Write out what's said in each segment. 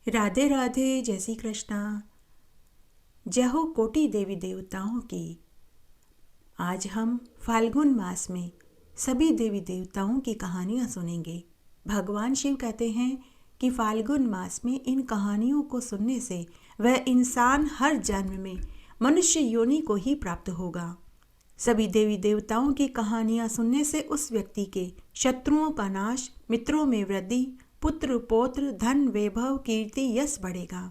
राधे राधे, जय श्री कृष्णा। जय हो कोटि देवी देवताओं की। आज हम फाल्गुन मास में सभी देवी देवताओं की कहानियाँ सुनेंगे। भगवान शिव कहते हैं कि फाल्गुन मास में इन कहानियों को सुनने से वह इंसान हर जन्म में मनुष्य योनि को ही प्राप्त होगा। सभी देवी देवताओं की कहानियाँ सुनने से उस व्यक्ति के शत्रुओं का नाश, मित्रों में वृद्धि, पुत्र पौत्र, धन, वैभव, कीर्ति, यश बढ़ेगा।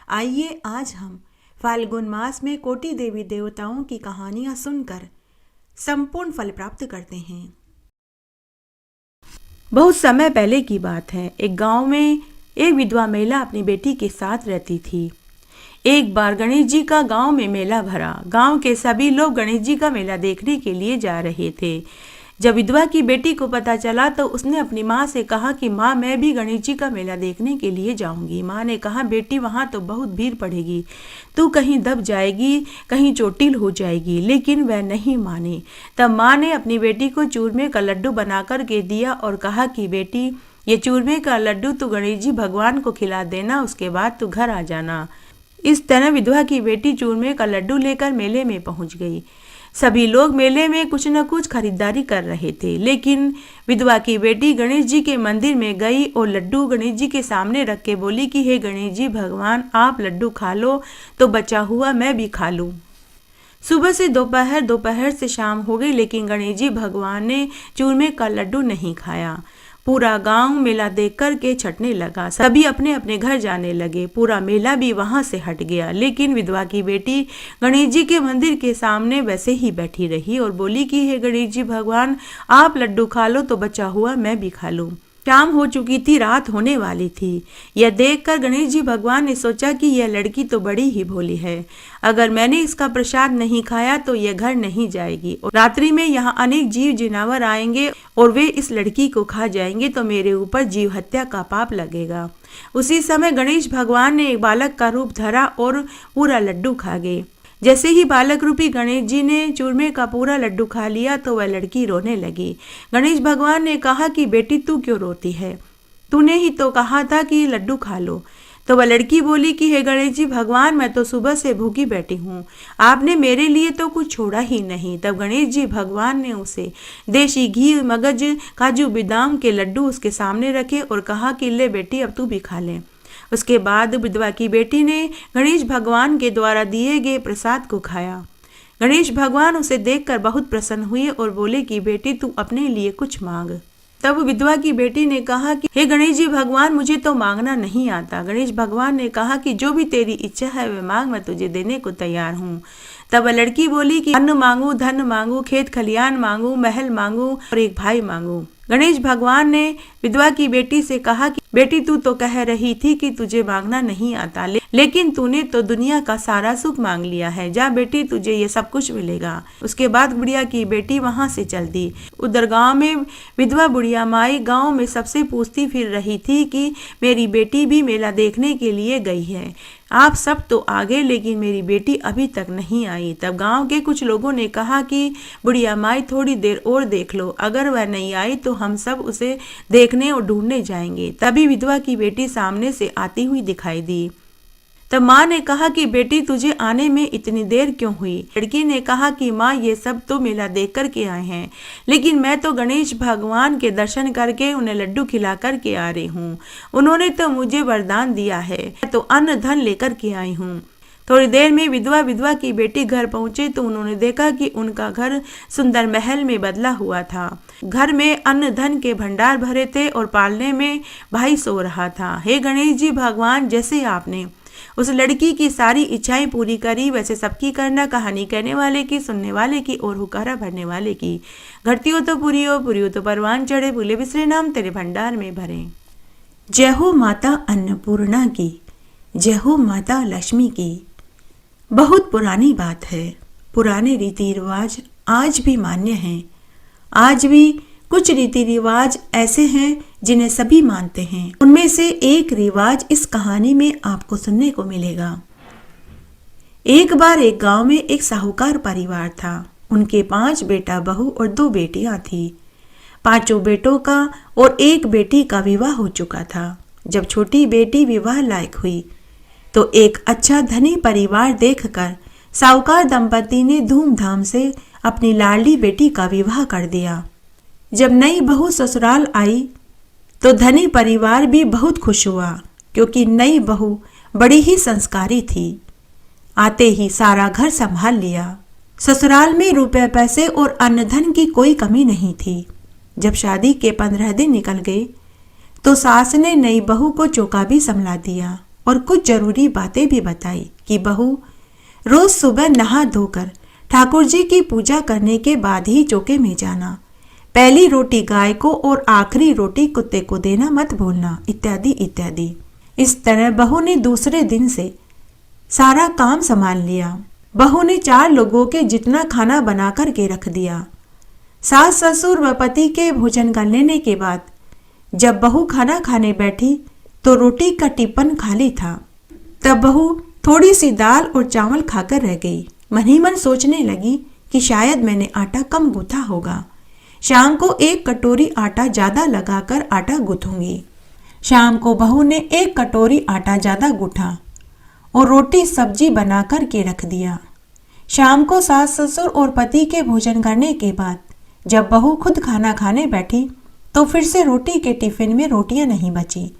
आइए आज हम फाल्गुन मास में कोटि देवी देवताओं की कहानियां सुनकर संपूर्ण फल प्राप्त करते हैं। बहुत समय पहले की बात है। एक गांव में एक विधवा महिला अपनी बेटी के साथ रहती थी। एक बार गणेश जी का गांव में मेला भरा। गांव के सभी लोग गणेश जी का मेला देखने के लिए जा रहे थे। जब विधवा की बेटी को पता चला तो उसने अपनी माँ से कहा कि माँ, मैं भी गणेश जी का मेला देखने के लिए जाऊंगी। माँ ने कहा, बेटी वहाँ तो बहुत भीड़ पड़ेगी, तू कहीं दब जाएगी, कहीं चोटिल हो जाएगी। लेकिन वह नहीं मानी। तब माँ ने अपनी बेटी को चूरमे का लड्डू बना कर के दिया और कहा कि बेटी, ये चूरमे का लड्डू तू गणेश जी भगवान को खिला देना, उसके बाद तू घर आ जाना। इस तरह विधवा की बेटी चूरमे का लड्डू लेकर मेले में पहुंच गई। सभी लोग मेले में कुछ न कुछ खरीदारी कर रहे थे, लेकिन विधवा की बेटी गणेश जी के मंदिर में गई और लड्डू गणेश जी के सामने रख के बोली कि हे गणेश जी भगवान, आप लड्डू खा लो तो बचा हुआ मैं भी खा लूं। सुबह से दोपहर, दोपहर से शाम हो गई, लेकिन गणेश जी भगवान ने चूरमे का लड्डू नहीं खाया। पूरा गांव मेला देख कर के छटने लगा। सभी अपने अपने घर जाने लगे। पूरा मेला भी वहां से हट गया, लेकिन विधवा की बेटी गणेश जी के मंदिर के सामने वैसे ही बैठी रही और बोली कि हे गणेश जी भगवान, आप लड्डू खा लो तो बचा हुआ मैं भी खा लूं। शाम हो चुकी थी, रात होने वाली थी। यह देखकर गणेश जी भगवान ने सोचा कि यह लड़की तो बड़ी ही भोली है। अगर मैंने इसका प्रसाद नहीं खाया तो यह घर नहीं जाएगी और रात्रि में यहाँ अनेक जीव जिनावर आएंगे और वे इस लड़की को खा जाएंगे तो मेरे ऊपर जीव हत्या का पाप लगेगा। उसी समय गणेश भगवान ने एक बालक का रूप धरा और पूरा लड्डू खा गए। जैसे ही बालक रूपी गणेश जी ने चूरमे का पूरा लड्डू खा लिया तो वह लड़की रोने लगी। गणेश भगवान ने कहा कि बेटी, तू क्यों रोती है? तूने ही तो कहा था कि लड्डू खा लो। तो वह लड़की बोली कि हे गणेश जी भगवान, मैं तो सुबह से भूखी बैठी हूँ, आपने मेरे लिए तो कुछ छोड़ा ही नहीं। तब गणेश जी भगवान ने उसे देशी घी, मगज, काजू, बादाम के लड्डू उसके सामने रखे और कहा कि ले बेटी, अब तू भी खा ले। उसके बाद विधवा की बेटी ने गणेश भगवान के द्वारा दिए गए प्रसाद को खाया। गणेश भगवान उसे देखकर बहुत प्रसन्न हुए और बोले कि बेटी, तू अपने लिए कुछ मांग। तब विधवा की बेटी ने कहा कि हे गणेश जी भगवान, मुझे तो मांगना नहीं आता। गणेश भगवान ने कहा कि जो भी तेरी इच्छा है वह मांग, मैं तुझे देने को तैयार हूँ। तब वह लड़की बोली कि अन्न मांगू, धन मांगू, खेत खलियान मांगू, महल मांगू और एक भाई मांगू। गणेश भगवान ने विधवा की बेटी से कहा कि बेटी, तू तो कह रही थी कि तुझे मांगना नहीं आता, लेकिन तूने तो दुनिया का सारा सुख मांग लिया है। जा बेटी, तुझे ये सब कुछ मिलेगा। उसके बाद बुढ़िया की बेटी वहां से चल दी। उधर गांव में विधवा बुढ़िया माई गांव में सबसे पूछती फिर रही थी कि मेरी बेटी भी मेला देखने के लिए गई है। आप सब तो आ गए, लेकिन मेरी बेटी अभी तक नहीं आई। तब गांव के कुछ लोगों ने कहा कि बुढ़िया माई, थोड़ी देर और देख लो, अगर वह नहीं आई तो हम सब उसे देखने और ढूंढने जाएंगे। तभी विधवा की बेटी सामने से आती हुई दिखाई दी। तब माँ ने कहा कि बेटी, तुझे आने में इतनी देर क्यों हुई? लड़की ने कहा कि माँ, ये सब तो मेला देख कर के आए हैं, लेकिन मैं तो गणेश भगवान के दर्शन करके उन्हें लड्डू खिला कर के आ रही हूँ। उन्होंने तो मुझे वरदान दिया है, मैं तो अन्न धन लेकर के आई हूँ। थोड़ी देर में विधवा की बेटी घर पहुंचे तो उन्होंने देखा कि उनका घर सुंदर महल में बदला हुआ था। घर में अन्न धन के भंडार भरे थे और पालने में भाई सो रहा था। हे गणेश जी भगवान, जैसे आपने उस लड़की की सारी इच्छाएं पूरी करी, वैसे सबकी करना, कहानी कहने वाले की, सुनने वाले की और हुकारा भरने वाले की। घटती हो तो पूरी हो तो परवान चढ़े, भूले बिसरे नाम तेरे भंडार में भरे। जय हो माता अन्नपूर्णा की, जय हो माता लक्ष्मी की। बहुत पुरानी बात है। पुराने रीति रिवाज आज भी मान्य हैं। आज भी कुछ रीति रिवाज ऐसे हैं जिन्हें सभी मानते हैं। उनमें से एक रिवाज इस कहानी में आपको सुनने को मिलेगा। एक बार एक गांव में एक साहूकार परिवार था। उनके 5 बेटा बहू और 2 बेटियां थी। 5 बेटों का और 1 बेटी का विवाह हो चुका था। जब छोटी बेटी विवाह लायक हुई तो एक अच्छा धनी परिवार देखकर साहूकार दंपति ने धूमधाम से अपनी लाडली बेटी का विवाह कर दिया। जब नई बहू ससुराल आई तो धनी परिवार भी बहुत खुश हुआ, क्योंकि नई बहू बड़ी ही संस्कारी थी। आते ही सारा घर संभाल लिया। ससुराल में रुपए पैसे और अन्न धन की कोई कमी नहीं थी। जब शादी के 15 दिन निकल गए तो सास ने नई बहू को चौका भी संभला दिया और कुछ जरूरी बातें भी बताई कि बहू रोज सुबह नहा धोकर ठाकुर जी की पूजा करने के बाद ही चौके में जाना, पहली रोटी गाय को और आखिरी रोटी कुत्ते को देना मत भूलना, इत्यादि इत्यादि। इस तरह बहू ने दूसरे दिन से सारा काम संभाल लिया। बहू ने 4 लोगों के जितना खाना बना कर के रख दिया। सास ससुर व पति के भोजन कर लेने के बाद जब बहू खाना खाने बैठी तो रोटी का टिफिन खाली था। तब बहू थोड़ी सी दाल और चावल खाकर रह गई। मन ही मन सोचने लगी कि शायद मैंने आटा कम गूथा होगा। शाम को 1 कटोरी आटा ज़्यादा लगाकर आटा गूंथूंगी। शाम को बहू ने 1 कटोरी आटा ज़्यादा गूंथा और रोटी सब्जी बना कर के रख दिया। शाम को सास ससुर और पति के भोजन करने के बाद जब बहू खुद खाना खाने बैठी तो फिर से रोटी के टिफिन में रोटियां नहीं बची।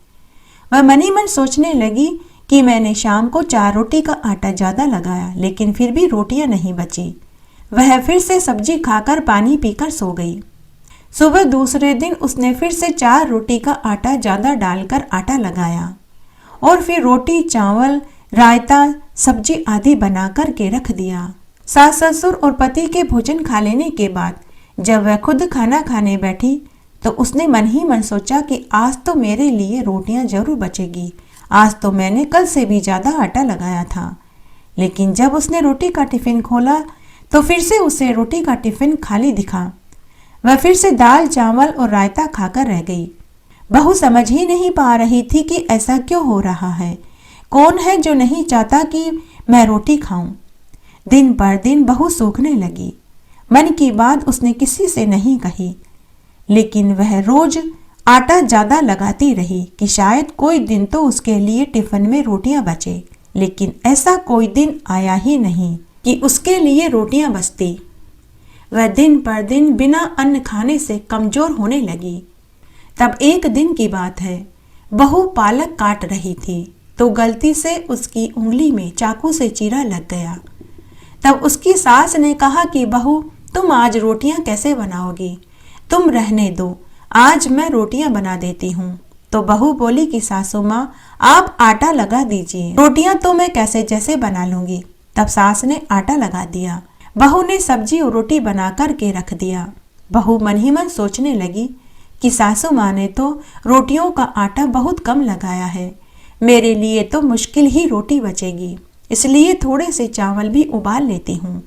वह मन ही मन सोचने लगी कि मैंने शाम को 4 रोटी का आटा ज़्यादा लगाया, लेकिन फिर भी रोटियां नहीं बची। वह फिर से सब्जी खाकर पानी पीकर सो गई। सुबह दूसरे दिन उसने फिर से 4 रोटी का आटा ज़्यादा डालकर आटा लगाया और फिर रोटी चावल रायता सब्जी आदि बना कर के रख दिया। सास ससुर और पति के भोजन खा लेने के बाद जब वह खुद खाना खाने बैठी तो उसने मन ही मन सोचा कि आज तो मेरे लिए रोटियां जरूर बचेगी। आज तो मैंने कल से भी ज़्यादा आटा लगाया था। लेकिन जब उसने रोटी का टिफिन खोला तो फिर से उसे रोटी का टिफिन खाली दिखा। वह फिर से दाल चावल और रायता खाकर रह गई। बहू समझ ही नहीं पा रही थी कि ऐसा क्यों हो रहा है। कौन है जो नहीं चाहता कि मैं रोटी खाऊं। दिन पर दिन बहू सूखने लगी। मन की बात उसने किसी से नहीं कही, लेकिन वह रोज आटा ज़्यादा लगाती रही कि शायद कोई दिन तो उसके लिए टिफिन में रोटियां बचे। लेकिन ऐसा कोई दिन आया ही नहीं कि उसके लिए रोटियां बचती। वह दिन पर दिन बिना अन्न खाने से कमजोर होने लगी। तब एक दिन की बात है, बहू पालक काट रही थी तो गलती से उसकी उंगली में चाकू से चीरा लग गया। तब उसकी सास ने कहा कि बहू तुम आज रोटियां कैसे बनाओगी, तुम रहने दो, आज मैं रोटियां बना देती हूँ। तो बहू बोली कि सासू माँ आप आटा लगा दीजिए, रोटियां तो मैं कैसे जैसे बना लूंगी। तब सास ने आटा लगा दिया। बहू ने सब्जी और रोटी बना कर के रख दिया। बहू मन ही मन सोचने लगी कि सासू माँ ने तो रोटियों का आटा बहुत कम लगाया है, मेरे लिए तो मुश्किल ही रोटी बचेगी, इसलिए थोड़े से चावल भी उबाल लेती हूँ।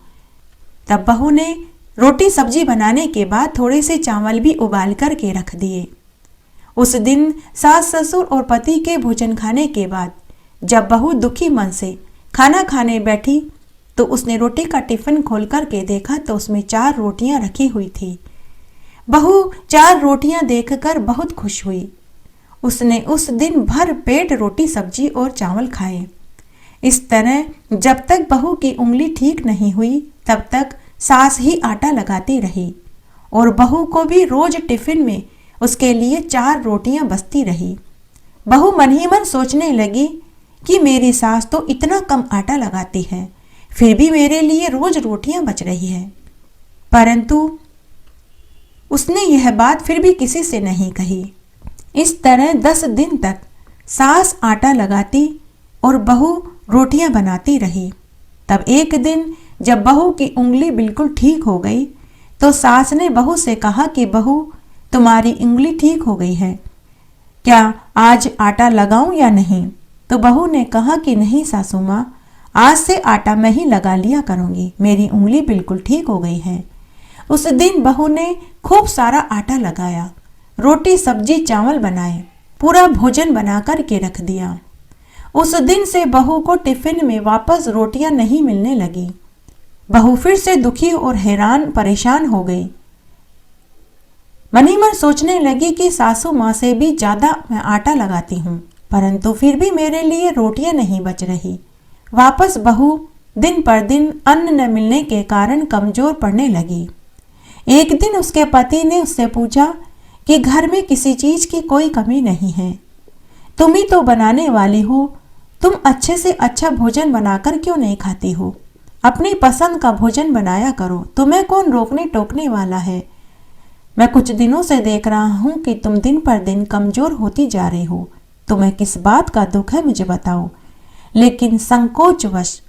तब बहू ने रोटी सब्जी बनाने के बाद थोड़े से चावल भी उबाल कर के रख दिए। उस दिन सास ससुर और पति के भोजन खाने के बाद जब बहू दुखी मन से खाना खाने बैठी तो उसने रोटी का टिफिन खोल कर के देखा तो उसमें 4 रोटियां रखी हुई थी। बहू 4 रोटियां देखकर बहुत खुश हुई। उसने उस दिन भर पेट रोटी सब्जी और चावल खाए। इस तरह जब तक बहू की उंगली ठीक नहीं हुई तब तक सास ही आटा लगाती रही और बहू को भी रोज टिफिन में उसके लिए 4 रोटियां बचती रही। बहू मन ही मन सोचने लगी कि मेरी सास तो इतना कम आटा लगाती है, फिर भी मेरे लिए रोज रोटियां बच रही है। परंतु उसने यह बात फिर भी किसी से नहीं कही। इस तरह 10 दिन तक सास आटा लगाती और बहू रोटियां बनाती रही। तब एक दिन जब बहू की उंगली बिल्कुल ठीक हो गई तो सास ने बहू से कहा कि बहू तुम्हारी उंगली ठीक हो गई है, क्या आज आटा लगाऊं या नहीं। तो बहू ने कहा कि नहीं सासू माँ, आज से आटा मैं ही लगा लिया करूंगी, मेरी उंगली बिल्कुल ठीक हो गई है। उस दिन बहू ने खूब सारा आटा लगाया, रोटी सब्जी चावल बनाए, पूरा भोजन बना कर के रख दिया। उस दिन से बहू को टिफिन में वापस रोटियां नहीं मिलने लगी। बहू फिर से दुखी और हैरान परेशान हो गई। मन ही मन सोचने लगी कि सासू माँ से भी ज्यादा मैं आटा लगाती हूँ, परंतु फिर भी मेरे लिए रोटियां नहीं बच रही। वापस बहू दिन पर दिन अन्न न मिलने के कारण कमजोर पड़ने लगी। एक दिन उसके पति ने उससे पूछा कि घर में किसी चीज की कोई कमी नहीं है, तुम ही तो बनाने वाली हो, तुम अच्छे से अच्छा भोजन बनाकर क्यों नहीं खाती हो? अपनी पसंद का भोजन बनाया करो, तुम्हें कौन रोकने टोकने वाला है? मैं कुछ दिनों से देख रहा हूं कि तुम दिन पर दिन कमजोर होती जा रही हो, तुम्हें किस बात का दुख है मुझे बताओ। लेकिन संकोचवश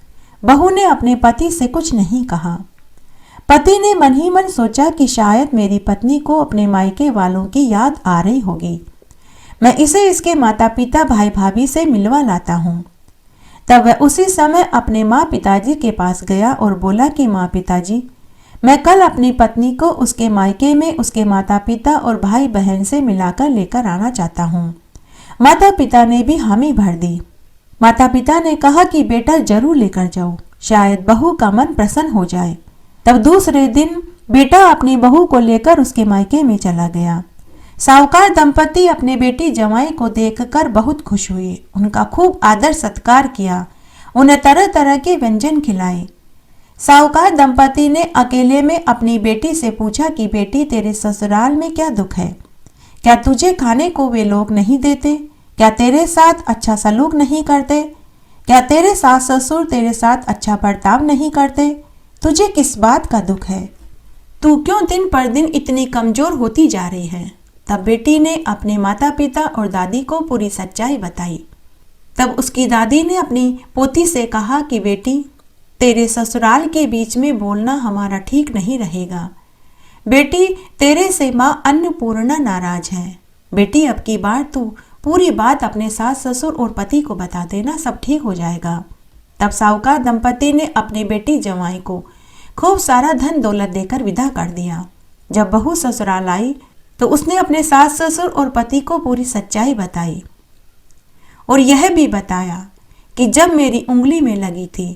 बहू ने अपने पति से कुछ नहीं कहा। पति ने मन ही मन सोचा कि शायद मेरी पत्नी को अपने मायके वालों की याद आ रही होगी, मैं इसे इसके माता पिता भाई भाभी से मिलवा लाता हूँ। तब वह उसी समय अपने माँ पिताजी के पास गया और बोला कि माँ पिताजी, मैं कल अपनी पत्नी को उसके मायके में उसके माता पिता और भाई बहन से मिलाकर लेकर आना चाहता हूँ। माता पिता ने भी हामी भर दी। माता पिता ने कहा कि बेटा जरूर लेकर जाओ, शायद बहू का मन प्रसन्न हो जाए। तब दूसरे दिन बेटा अपनी बहू को लेकर उसके मायके में चला गया। साहूकार दंपति अपने बेटी जमाई को देखकर बहुत खुश हुए, उनका खूब आदर सत्कार किया, उन्हें तरह तरह के व्यंजन खिलाए। साहूकार दंपति ने अकेले में अपनी बेटी से पूछा कि बेटी तेरे ससुराल में क्या दुख है? क्या तुझे खाने को वे लोग नहीं देते? क्या तेरे साथ अच्छा सलूक नहीं करते? क्या तेरे सास ससुर तेरे साथ अच्छा बर्ताव नहीं करते? तुझे किस बात का दुख है? तू क्यों दिन पर दिन इतनी कमजोर होती जा रही है? तब बेटी ने अपने माता पिता और दादी को पूरी सच्चाई बताई। तब उसकी दादी ने अपनी पोती से कहा कि बेटी, तेरे ससुराल के बीच में बोलना हमारा ठीक नहीं रहेगा। बेटी, तेरे से माँ अन्नपूर्णा नाराज है। बेटी, अब की बार तू पूरी बात अपने सास ससुर और पति को बता देना, सब ठीक हो जाएगा। तब साहूकार दंपति ने अपनी बेटी जमाई को खूब सारा धन दौलत देकर विदा कर दिया। जब बहू ससुराल आई तो उसने अपने सास ससुर और पति को पूरी सच्चाई बताई और यह भी बताया कि जब मेरी उंगली में लगी थी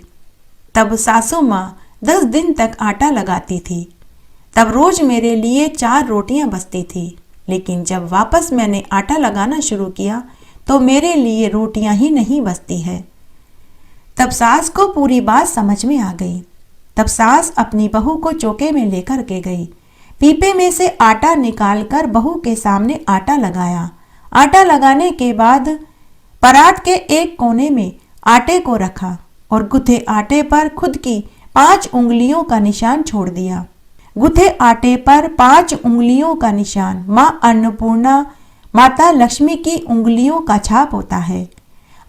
तब सासू माँ 10 दिन तक आटा लगाती थी, तब रोज मेरे लिए 4 रोटियां बचती थी, लेकिन जब वापस मैंने आटा लगाना शुरू किया तो मेरे लिए रोटियां ही नहीं बचती है। तब सास को पूरी बात समझ में आ गई। तब सास अपनी बहू को चौके में लेकर के गई, पीपे में से आटा निकालकर बहू के सामने आटा लगाया। आटा लगाने के बाद परात के एक कोने में आटे को रखा और गुथे आटे पर खुद की 5 उंगलियों का निशान छोड़ दिया। गुथे आटे पर 5 उंगलियों का निशान माँ अन्नपूर्णा माता लक्ष्मी की उंगलियों का छाप होता है।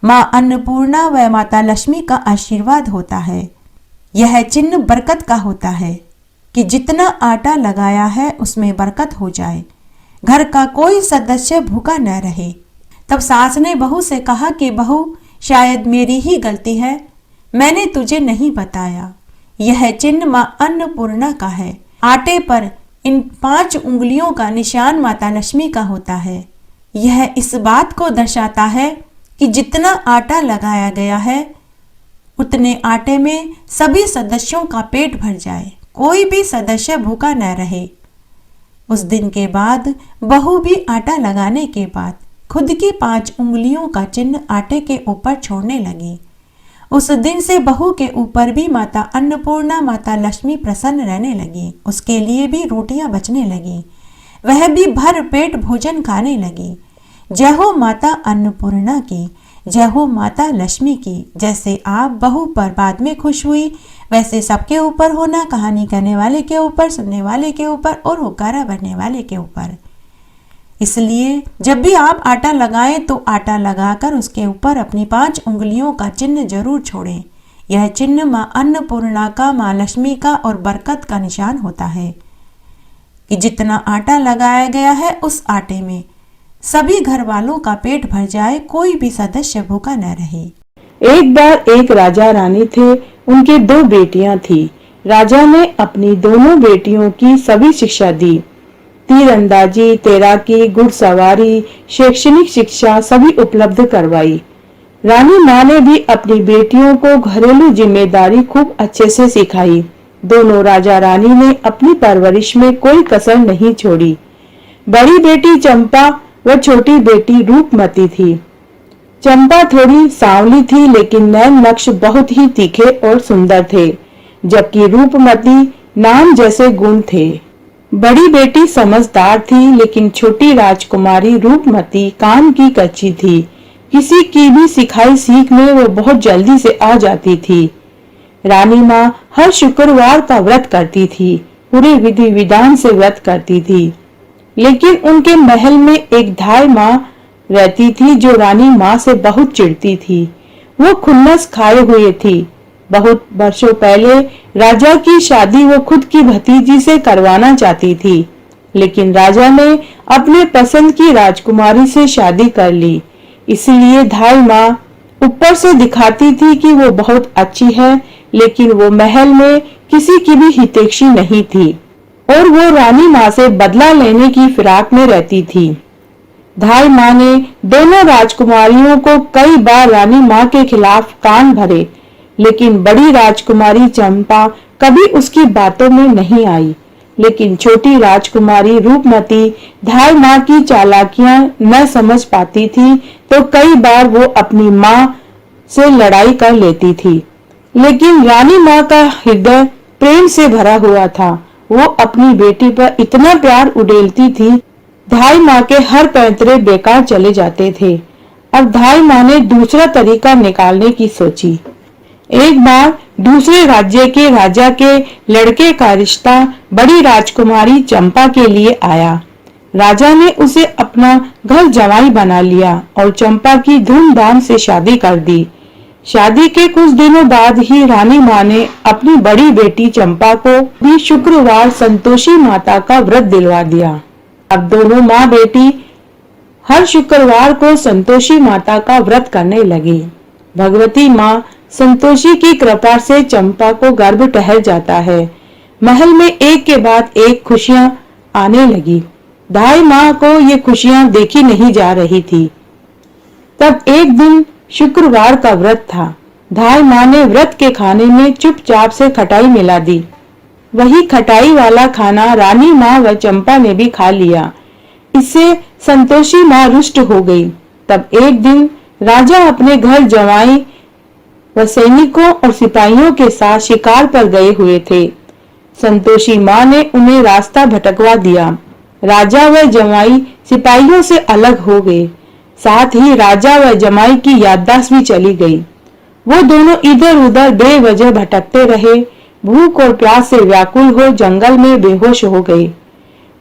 माँ अन्नपूर्णा व माता लक्ष्मी का आशीर्वाद होता है। यह चिन्ह बरकत का होता है कि जितना आटा लगाया है उसमें बरकत हो जाए, घर का कोई सदस्य भूखा न रहे। तब सास ने बहू से कहा कि बहू, शायद मेरी ही गलती है, मैंने तुझे नहीं बताया। यह चिन्ह माँ अन्नपूर्णा का है। आटे पर इन 5 उंगलियों का निशान माता लक्ष्मी का होता है। यह इस बात को दर्शाता है कि जितना आटा लगाया गया है उतने आटे में सभी सदस्यों का पेट भर जाए, कोई भी सदस्य भूखा न रहे। उस दिन के बाद बहू भी आटा लगाने के बाद खुद की 5 उंगलियों का चिन्ह आटे के ऊपर छोड़ने लगी। उस दिन से बहू के ऊपर भी माता अन्नपूर्णा माता लक्ष्मी प्रसन्न रहने लगी। उसके लिए भी रोटियां बचने लगी, वह भी भर पेट भोजन खाने लगी। जय हो माता अन्नपूर्णा की, जय हो माता लक्ष्मी की। जैसे आप बहू पर बाद में खुश हुई, वैसे सबके ऊपर होना, कहानी कहने वाले के ऊपर, सुनने वाले के ऊपर और हुक्कारा भरने वाले के ऊपर। इसलिए जब भी आप आटा लगाएं तो आटा लगाकर उसके ऊपर अपनी 5 उंगलियों का चिन्ह जरूर छोड़ें। यह चिन्ह माँ अन्नपूर्णा का, माँ लक्ष्मी का और बरकत का निशान होता है कि जितना आटा लगाया गया है उस आटे में सभी घर वालों का पेट भर जाए, कोई भी सदस्य भूखा न रहे। एक बार एक राजा रानी थे, उनके 2 बेटियां थी। राजा ने अपनी दोनों बेटियों की सभी शिक्षा दी, तीरंदाजी, तैराकी, घुड़सवारी, शैक्षणिक शिक्षा सभी उपलब्ध करवाई। रानी माँ ने भी अपनी बेटियों को घरेलू जिम्मेदारी खूब अच्छे से सिखाई। दोनों राजा रानी ने अपनी परवरिश में कोई कसर नहीं छोड़ी। बड़ी बेटी चंपा व छोटी बेटी रूपमती थी। चंपा थोड़ी सांवली थी, लेकिन नैन नक्श बहुत ही तीखे और सुंदर थे, जबकि रूपमती नाम जैसे गुण थे। बड़ी बेटी समझदार थी, लेकिन छोटी राजकुमारी रूपमती काम की कच्ची थी। किसी की भी सिखाई सीख में वो बहुत जल्दी से आ जाती थी। रानी माँ हर शुक्रवार का व्रत करती थी, पूरे विधि विधान से व्रत करती थी। लेकिन उनके महल में एक धाय माँ रहती थी जो रानी माँ से बहुत चिढ़ती थी। वो खुन्नस खाए हुए थी। बहुत वर्षों पहले राजा की शादी वो खुद की भतीजी से करवाना चाहती थी, लेकिन राजा ने अपने पसंद की राजकुमारी से शादी कर ली। इसलिए धाय माँ ऊपर से दिखाती थी कि वो बहुत अच्छी है, लेकिन वो महल में किसी की भी हितैषी नहीं थी और वो रानी माँ से बदला लेने की फिराक में रहती थी। धाय माँ ने दोनों राजकुमारियों को कई बार रानी माँ के खिलाफ कान भरे, लेकिन बड़ी राजकुमारी चंपा कभी उसकी बातों में नहीं आई। लेकिन छोटी राजकुमारी रूपमती धाय माँ की चालाकियां न समझ पाती थी, तो कई बार वो अपनी माँ से लड़ाई कर लेती थी। लेकिन रानी माँ का हृदय प्रेम से भरा हुआ था। वो अपनी बेटी पर इतना प्यार उड़ेलती थी, धाय माँ के हर पैंतरे बेकार चले जाते थे। अब धाय माँ ने दूसरा तरीका निकालने की सोची। एक बार दूसरे राज्य के राजा के लड़के का रिश्ता बड़ी राजकुमारी चंपा के लिए आया। राजा ने उसे अपना घर जमाई बना लिया और चंपा की धूमधाम से शादी कर दी। शादी के कुछ दिनों बाद ही रानी माँ ने अपनी बड़ी बेटी चंपा को भी शुक्रवार संतोषी माता का व्रत दिलवा दिया। अब दोनों माँ बेटी हर शुक्रवार को संतोषी माता का व्रत करने लगी। भगवती माँ संतोषी की कृपा से चंपा को गर्भ टहल जाता है। महल में एक के बाद एक खुशियां आने लगी। धाय माँ को ये खुशियां देखी नहीं जा रही थी। तब एक दिन शुक्रवार का व्रत था। धाय माँ ने व्रत के खाने में चुपचाप से खटाई मिला दी। वही खटाई वाला खाना रानी माँ व चंपा ने भी खा लिया। इससे संतोषी माँ रुष्ट हो गई। तब एक दिन राजा अपने घर जमाई व सैनिकों और सिपाहियों के साथ शिकार पर गए हुए थे। संतोषी माँ ने उन्हें रास्ता भटकवा दिया। राजा व जमाई सिपाहियों से अलग हो गए। साथ ही राजा व जमाई की याददाश्त भी चली गई। वो दोनों इधर उधर बेवजह भटकते रहे। भूख और प्यास से व्याकुल हो जंगल में बेहोश हो गए।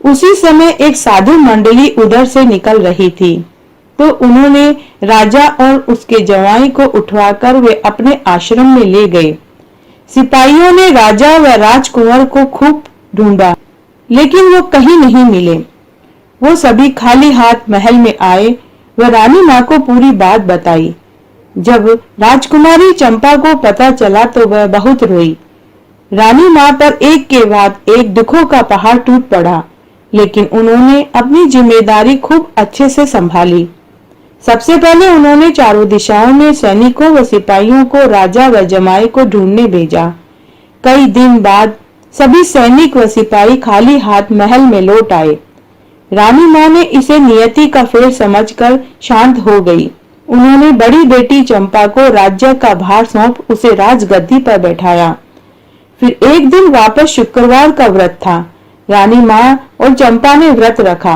उसी समय एक साधु मंडली उधर से निकल रही थी, तो उन्होंने राजा और उसके जवाई को उठवाकर वे अपने आश्रम में ले गए। सिपाहियों ने राजा व राजकुंवर को खूब ढूंढा, लेकिन वो कहीं नहीं मिले। वो सभी खाली हाथ महल में आए व रानी माँ को पूरी बात बताई। जब राजकुमारी चंपा को पता चला तो वह बहुत रोई। रानी माँ पर एक के बाद एक दुखों का पहाड़ टूट पड़ा, लेकिन उन्होंने अपनी जिम्मेदारी खूब अच्छे से संभाली। सबसे पहले उन्होंने चारों दिशाओं में सैनिकों व सिपाहियों को राजा व जमाई को ढूंढने भेजा। कई दिन बाद सभी सैनिक व सिपाही खाली हाथ महल में लौट आए। रानी माँ ने इसे नियति का फेर समझकर शांत हो गई। उन्होंने बड़ी बेटी चंपा को राज्य का भार सौंप उसे राजगद्दी पर बैठाया। फिर एक दिन वापस शुक्रवार का व्रत था। रानी माँ और चंपा ने व्रत रखा।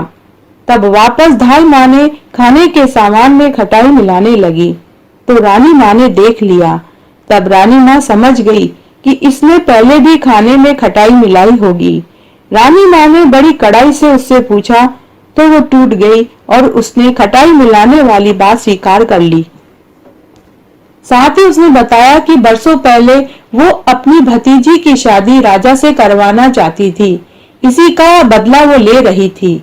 तब वापस धाय माँ ने खाने के सामान में खटाई मिलाने लगी, तो रानी माँ ने देख लिया। तब रानी माँ समझ गई कि इसने पहले भी खाने में खटाई मिलाई होगी। रानी माँ ने बड़ी कड़ाई से उससे पूछा, तो वो टूट गई और उसने खटाई मिलाने वाली बात स्वीकार कर ली। साथ ही उसने बताया कि बरसों पहले वो अपनी भतीजी की शादी राजा से करवाना चाहती थी। इसी का बदला वो ले रही थी।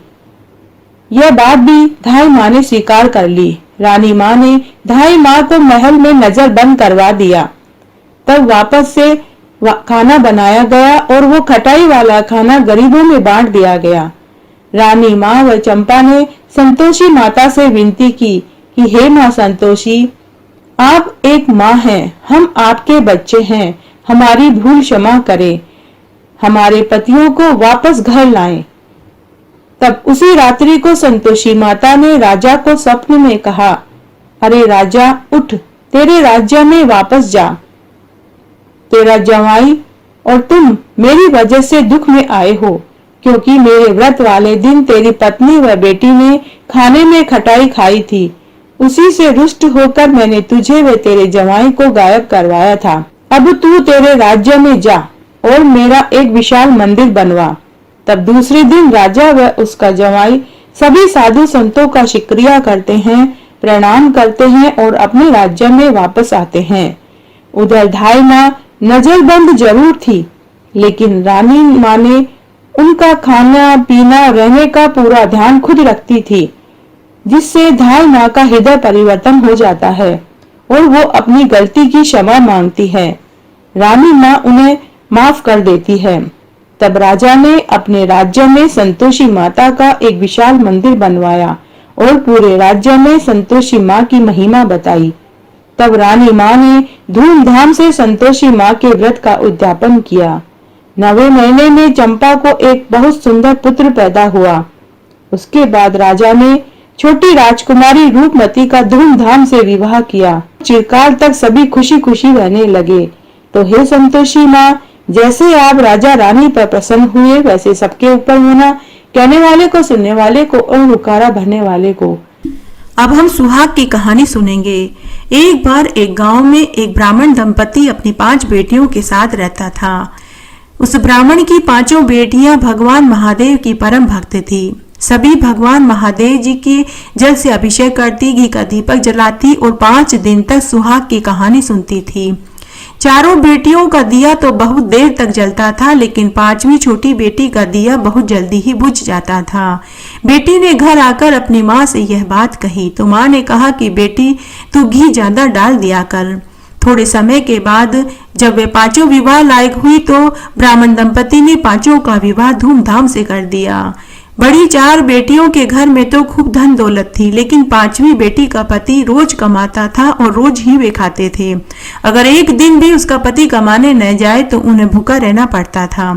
यह बात भी धाय माँ ने स्वीकार कर ली। रानी माँ ने धाय माँ को महल में नजर बंद करवा दिया। तब वापस से खाना बनाया गया और वो खटाई वाला खाना गरीबों में बांट दिया गया। रानी माँ व चंपा ने संतोषी माता से विनती की कि हे माँ संतोषी, आप एक माँ हैं, हम आपके बच्चे हैं, हमारी भूल क्षमा करें, हमारे पतियों को वापस घर लाएं। तब उसी रात्रि को संतोषी माता ने राजा को स्वप्न में कहा अरे राजा उठ, तेरे राज्य में वापस जा। तेरा जवाई और तुम मेरी वजह से दुख में आए हो, क्योंकि मेरे व्रत वाले दिन तेरी पत्नी व बेटी ने खाने में खटाई खाई थी। उसी से रुष्ट होकर मैंने तुझे व तेरे जवाई को गायब करवाया था। अब तू तेरे राज्य में जा और मेरा एक विशाल मंदिर बनवा। तब दूसरे दिन राजा व उसका जवाई सभी साधु संतों का शुक्रिया करते हैं, प्रणाम करते हैं और अपने राज्य में वापस आते हैं। उधर धाई माँ नजरबंद जरूर थी, लेकिन रानी माँ ने उनका खाना पीना रहने का पूरा ध्यान खुद रखती थी, जिससे धाई माँ का हृदय परिवर्तन हो जाता है और वो अपनी गलती की क्षमा मांगती है। रानी माँ उन्हें माफ कर देती है। तब राजा ने अपने राज्य में संतोषी माता का एक विशाल मंदिर बनवाया और पूरे राज्य में संतोषी माँ की महिमा बताई। तब रानी माँ ने धूमधाम से संतोषी माँ के व्रत का उद्यापन किया। 9वें महीने में चंपा को एक बहुत सुंदर पुत्र पैदा हुआ। उसके बाद राजा ने छोटी राजकुमारी रूपमती का धूमधाम से विवाह किया। चिरकाल तक सभी खुशी खुशी रहने लगे। तो हे संतोषी माँ, जैसे आप राजा रानी पर प्रसन्न हुए, वैसे सबके ऊपर होना, कहने वाले को, सुनने वाले को और हुक्कारा भरने वाले को। अब हम सुहाग की कहानी सुनेंगे। एक बार एक गांव में एक ब्राह्मण दंपति अपनी 5 बेटियों के साथ रहता था। उस ब्राह्मण की 5 बेटियां भगवान महादेव की परम भक्त थी। सभी भगवान महादेव जी के जल से अभिषेक करती, घी का दीपक जलाती और 5 दिन तक सुहाग की कहानी सुनती थी। चारों बेटियों का दिया तो बहुत देर तक जलता था, लेकिन 5वीं छोटी बेटी का दिया बहुत जल्दी ही बुझ जाता था। बेटी ने घर आकर अपनी माँ से यह बात कही तो माँ ने कहा कि बेटी, तू घी ज्यादा डाल दिया कर। थोड़े समय के बाद जब वे 5 विवाह लायक हुई तो ब्राह्मण दंपति ने 5 का विवाह धूमधाम से कर दिया। बड़ी 4 बेटियों के घर में तो खूब धन दौलत थी, लेकिन 5वीं बेटी का पति रोज कमाता था और रोज ही वे खाते थे। अगर एक दिन भी उसका पति कमाने न जाए तो उन्हें भूखा रहना पड़ता था।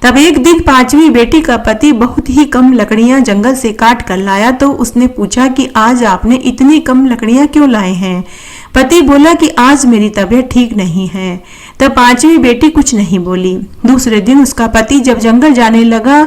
तब एक दिन 5वीं बेटी का पति बहुत ही कम लकड़ियां जंगल से काट कर लाया तो उसने पूछा कि आज आपने इतनी कम लकड़ियां क्यों लाए हैं। पति बोला कि आज मेरी तबीयत ठीक नहीं है। तब 5वीं बेटी कुछ नहीं बोली। दूसरे दिन उसका पति जब जंगल जाने लगा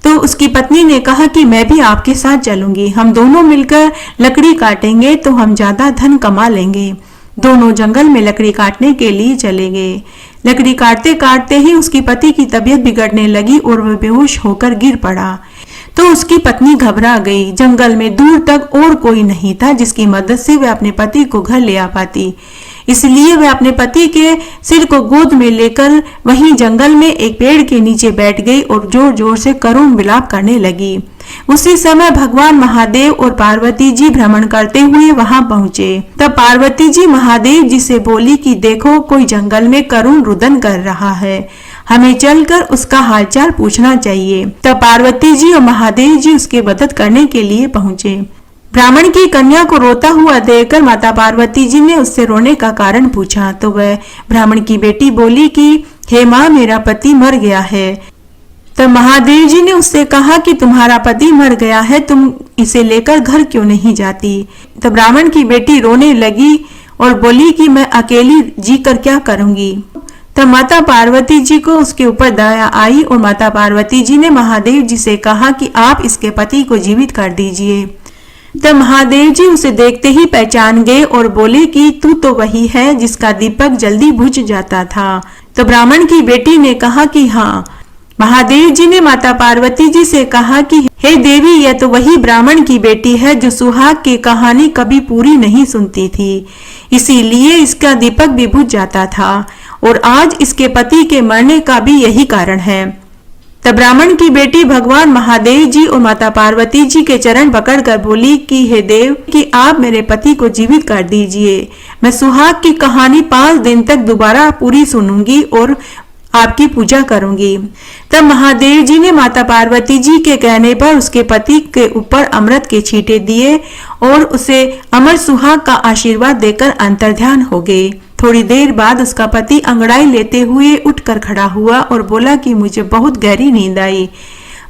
तो उसकी पत्नी ने कहा कि मैं भी आपके साथ चलूंगी, हम दोनों मिलकर लकड़ी काटेंगे तो हम ज्यादा धन कमा लेंगे। दोनों जंगल में लकड़ी काटने के लिए चले गए। लकड़ी काटते काटते ही उसकी पति की तबीयत बिगड़ने लगी और वह बेहोश होकर गिर पड़ा। तो उसकी पत्नी घबरा गई। जंगल में दूर तक और कोई नहीं था जिसकी मदद से वह अपने पति को घर ले आ पाती, इसलिए वह अपने पति के सिर को गोद में लेकर वहीं जंगल में एक पेड़ के नीचे बैठ गई और जोर जोर से करुण विलाप करने लगी। उसी समय भगवान महादेव और पार्वती जी भ्रमण करते हुए वहां पहुंचे। तब पार्वती जी महादेव जी से बोली कि देखो, कोई जंगल में करुण रुदन कर रहा है, हमें चलकर उसका हालचाल पूछना चाहिए। तब पार्वती जी और महादेव जी उसकी मदद करने के लिए पहुंचे। ब्राह्मण की कन्या को रोता हुआ देखकर माता पार्वती जी ने उससे रोने का कारण पूछा तो वह ब्राह्मण की बेटी बोली कि हे माँ, मेरा पति मर गया है। तब महादेव जी ने उससे कहा कि तुम्हारा पति मर गया है, तुम इसे लेकर घर क्यों नहीं जाती। तब ब्राह्मण की बेटी रोने लगी और बोली कि मैं अकेली जी कर क्या करूंगी। तब माता पार्वती जी को उसके ऊपर दया आई और माता पार्वती जी ने महादेव जी से कहा कि आप इसके पति को जीवित कर दीजिए। तब महादेव जी उसे देखते ही पहचान गए और बोले कि तू तो वही है जिसका दीपक जल्दी बुझ जाता था। तो ब्राह्मण की बेटी ने कहा कि हाँ। महादेव जी ने माता पार्वती जी से कहा कि हे देवी, यह तो वही ब्राह्मण की बेटी है जो सुहाग की कहानी कभी पूरी नहीं सुनती थी, इसीलिए इसका दीपक भी बुझ जाता था और आज इसके पति के मरने का भी यही कारण है। तब ब्राह्मण की बेटी भगवान महादेव जी और माता पार्वती जी के चरण पकड़कर बोली कि हे देव, कि आप मेरे पति को जीवित कर दीजिए। मैं सुहाग की कहानी 5 दिन तक दोबारा पूरी सुनूंगी और आपकी पूजा करूंगी। तब महादेव जी ने माता पार्वती जी के कहने पर उसके पति के ऊपर अमृत के छींटे दिए और उसे अमर सुहाग का आशीर्वाद देकर अंतर्ध्यान हो गए। थोड़ी देर बाद उसका पति अंगड़ाई लेते हुए उठकर खड़ा हुआ और बोला कि मुझे बहुत गहरी नींद आई।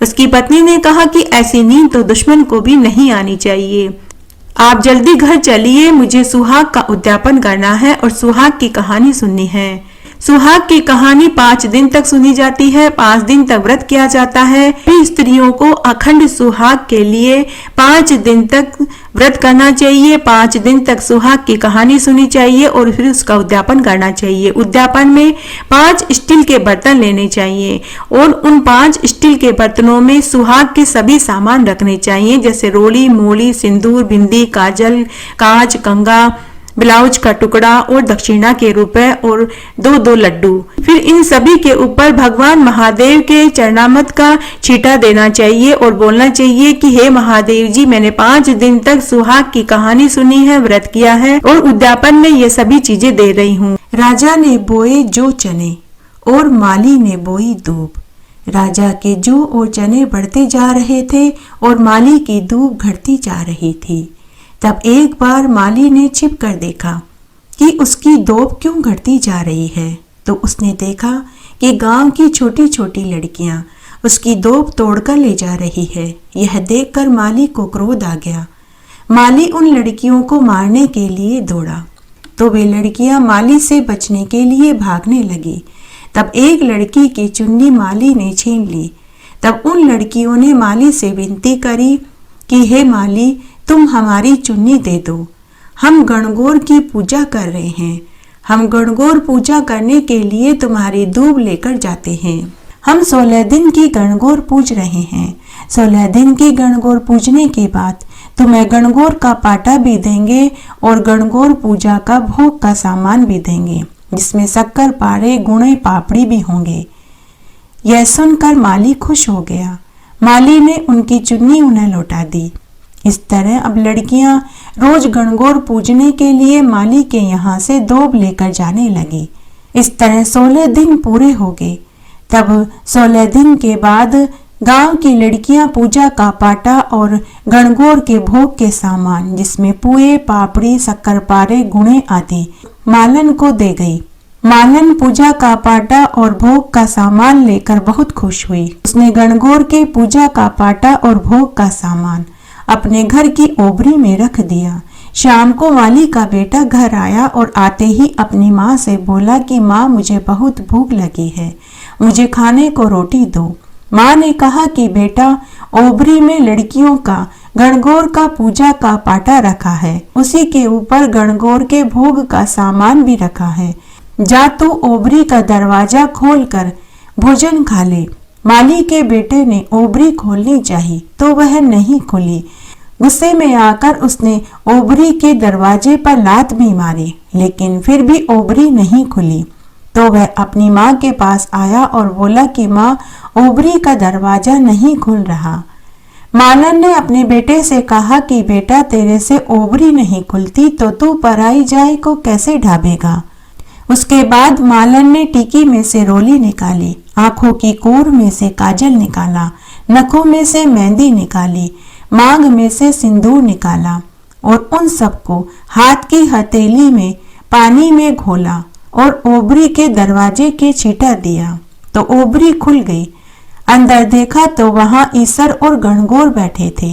उसकी पत्नी ने कहा कि ऐसी नींद तो दुश्मन को भी नहीं आनी चाहिए। आप जल्दी घर चलिए, मुझे सुहाग का उद्यापन करना है और सुहाग की कहानी सुननी है। सुहाग की कहानी 5 दिन तक सुनी जाती है। 5 दिन तक व्रत किया जाता है। स्त्रियों को अखंड सुहाग के लिए 5 दिन तक व्रत करना चाहिए। 5 दिन तक सुहाग की कहानी सुनी चाहिए और फिर उसका उद्यापन करना चाहिए। उद्यापन में 5 स्टील के बर्तन लेने चाहिए और उन 5 स्टील के बर्तनों में सुहाग के सभी सामान रखने चाहिए, जैसे रोली, मूली, सिंदूर, बिंदी, काजल, कांच, कंगा, ब्लाउज का टुकड़ा और दक्षिणा के रुपए और 2-2 लड्डू। फिर इन सभी के ऊपर भगवान महादेव के चरणामृत का छींटा देना चाहिए और बोलना चाहिए कि हे महादेव जी, मैंने 5 दिन तक सुहाग की कहानी सुनी है, व्रत किया है और उद्यापन में ये सभी चीजें दे रही हूँ। राजा ने बोए जो चने और माली ने बोई दूब। राजा के जौ और चने बढ़ते जा रहे थे और माली की दूब घटती जा रही थी। तब एक बार माली ने छिप कर देखा कि उसकी दूब क्यों घटती जा रही है। तो उसने देखा कि गांव की छोटी छोटी लड़कियां उसकी दूब तोड़कर ले जा रही है। यह देखकर माली को क्रोध आ गया। माली उन लड़कियों को मारने के लिए दौड़ा तो वे लड़कियां माली से बचने के लिए भागने लगी। तब एक लड़की की चुन्नी माली ने छीन ली। तब उन लड़कियों ने माली से विनती करी कि हे माली, तुम हमारी चुन्नी दे दो। हम गणगौर की पूजा कर रहे हैं। हम गणगौर पूजा करने के लिए तुम्हारी दूब लेकर जाते हैं। हम 16 दिन की गणगौर पूज रहे हैं। 16 दिन की गणगौर पूजने के बाद तुम्हें गणगौर का पाटा भी देंगे और गणगौर पूजा का भोग का सामान भी देंगे, जिसमें शक्कर, पारे, गुणे, पापड़ी भी होंगे। यह सुनकर माली खुश हो गया। माली ने उनकी चुन्नी उन्हें लौटा दी। इस तरह अब लड़कियां रोज गणगौर पूजने के लिए माली के यहाँ से दूब लेकर जाने लगी। इस तरह 16 दिन पूरे हो गए। तब 16 दिन के बाद गांव की लड़कियां पूजा का पाटा और गणगौर के भोग के सामान, जिसमें पुए, पापड़ी, शक्करपारे, गुणे आदि, मालन को दे गई। मालन पूजा का पाटा और भोग का सामान लेकर बहुत खुश हुई। उसने गणगौर के पूजा का पाटा और भोग का सामान अपने घर की ओबरी में रख दिया। शाम को माली का बेटा घर आया और आते ही अपनी माँ से बोला कि माँ, मुझे बहुत भूख लगी है, मुझे खाने को रोटी दो। माँ ने कहा कि बेटा, ओबरी में लड़कियों का गणगौर का पूजा का पाटा रखा है, उसी के ऊपर गणगौर के भोग का सामान भी रखा है। जा तू ओबरी का दरवाजा खोलकर भोजन खा ले। माली के बेटे ने ओबरी खोलनी चाहिए तो वह नहीं खुली। गुस्से में आकर उसने ओबरी के दरवाजे पर लात भी मारी, लेकिन फिर भी ओबरी नहीं खुली। तो वह अपनी माँ के पास आया और बोला कि माँ, ओबरी का दरवाजा नहीं खुल रहा। मालन ने अपने बेटे से कहा कि बेटा, तेरे से ओबरी नहीं खुलती तो तू पराई जाए को कैसे ढाबेगा। उसके बाद मालन ने टीकी में से रोली निकाली, आंखों की कोर में से काजल निकाला, नखों में से मेहंदी निकाली, मांग में से सिंदूर निकाला और उन सबको हाथ की हथेली में पानी में घोला और ओबरी के दरवाजे के छींटा दिया तो ओबरी खुल गई। अंदर देखा तो वहां ईसर और गणगौर बैठे थे।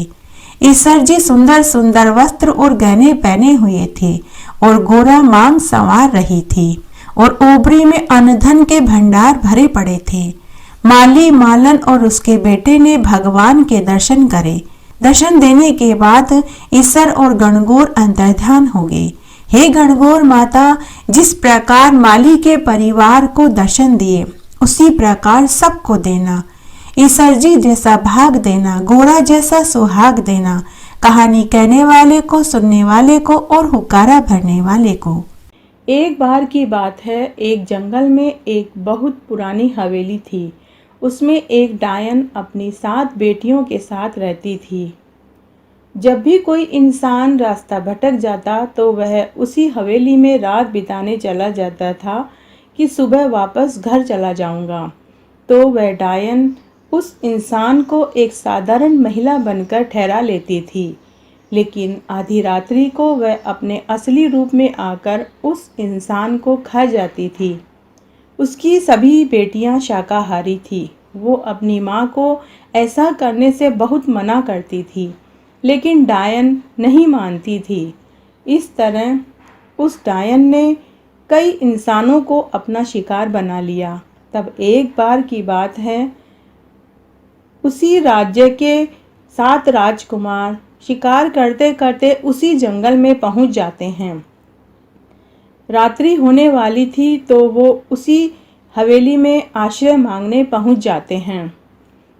ईसर जी सुंदर सुंदर वस्त्र और गहने पहने हुए थे और गोरा मांग संवार रही थी और ओबरी में अन्न के भंडार भरे पड़े थे। माली, मालन और उसके बेटे ने भगवान के दर्शन करे। दर्शन देने के बाद ईसर और गणगौर अंतर्ध्यान हो गए। हे गणगौर माता, जिस प्रकार माली के परिवार को दर्शन दिए उसी प्रकार सबको देना। ईसर जी जैसा भाग देना, गोरा जैसा सुहाग देना, कहानी कहने वाले को, सुनने वाले को और हुक्कारा भरने वाले को। एक बार की बात है, एक जंगल में एक बहुत पुरानी हवेली थी। उसमें एक डायन अपनी 7 बेटियों के साथ रहती थी। जब भी कोई इंसान रास्ता भटक जाता तो वह उसी हवेली में रात बिताने चला जाता था कि सुबह वापस घर चला जाऊंगा। तो वह डायन उस इंसान को एक साधारण महिला बनकर ठहरा लेती थी, लेकिन आधी रात्रि को वह अपने असली रूप में आकर उस इंसान को खा जाती थी। उसकी सभी बेटियां शाकाहारी थी। वो अपनी माँ को ऐसा करने से बहुत मना करती थी। लेकिन डायन नहीं मानती थी। इस तरह उस डायन ने कई इंसानों को अपना शिकार बना लिया। तब एक बार की बात है, उसी राज्य के 7 राजकुमार शिकार करते करते उसी जंगल में पहुंच जाते हैं। रात्रि होने वाली थी तो वो उसी हवेली में आश्रय मांगने पहुंच जाते हैं।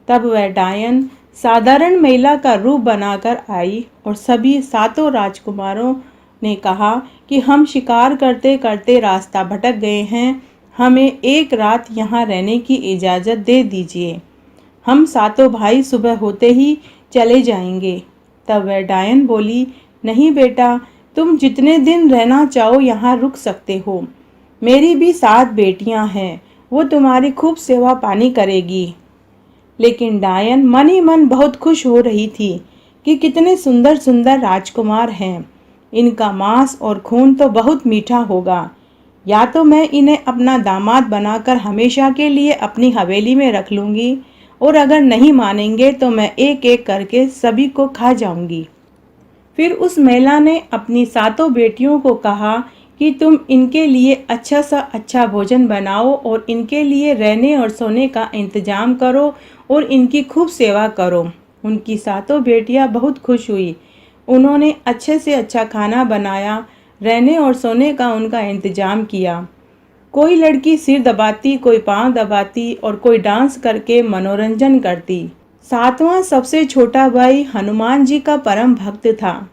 तब वह डायन साधारण महिला का रूप बनाकर आई और सभी 7 राजकुमारों ने कहा कि हम शिकार करते करते रास्ता भटक गए हैं, हमें एक रात यहाँ रहने की इजाज़त दे दीजिए, हम 7 भाई सुबह होते ही चले जाएंगे। तब वह डायन बोली, नहीं बेटा, तुम जितने दिन रहना चाहो यहाँ रुक सकते हो। मेरी भी 7 बेटियाँ हैं, वो तुम्हारी खूब सेवा पानी करेगी। लेकिन डायन मन ही मन बहुत खुश हो रही थी कि कितने सुंदर सुंदर राजकुमार हैं, इनका मांस और खून तो बहुत मीठा होगा। या तो मैं इन्हें अपना दामाद बनाकर हमेशा के लिए अपनी हवेली में रख लूँगी, और अगर नहीं मानेंगे तो मैं एक एक करके सभी को खा जाऊंगी। फिर उस महिला ने अपनी 7 बेटियों को कहा कि तुम इनके लिए अच्छा सा अच्छा भोजन बनाओ और इनके लिए रहने और सोने का इंतजाम करो और इनकी खूब सेवा करो। उनकी 7 बेटियां बहुत खुश हुई। उन्होंने अच्छे से अच्छा खाना बनाया, रहने और सोने का उनका इंतजाम किया। कोई लड़की सिर दबाती, कोई पांव दबाती और कोई डांस करके मनोरंजन करती। 7वां सबसे छोटा भाई हनुमान जी का परम भक्त था।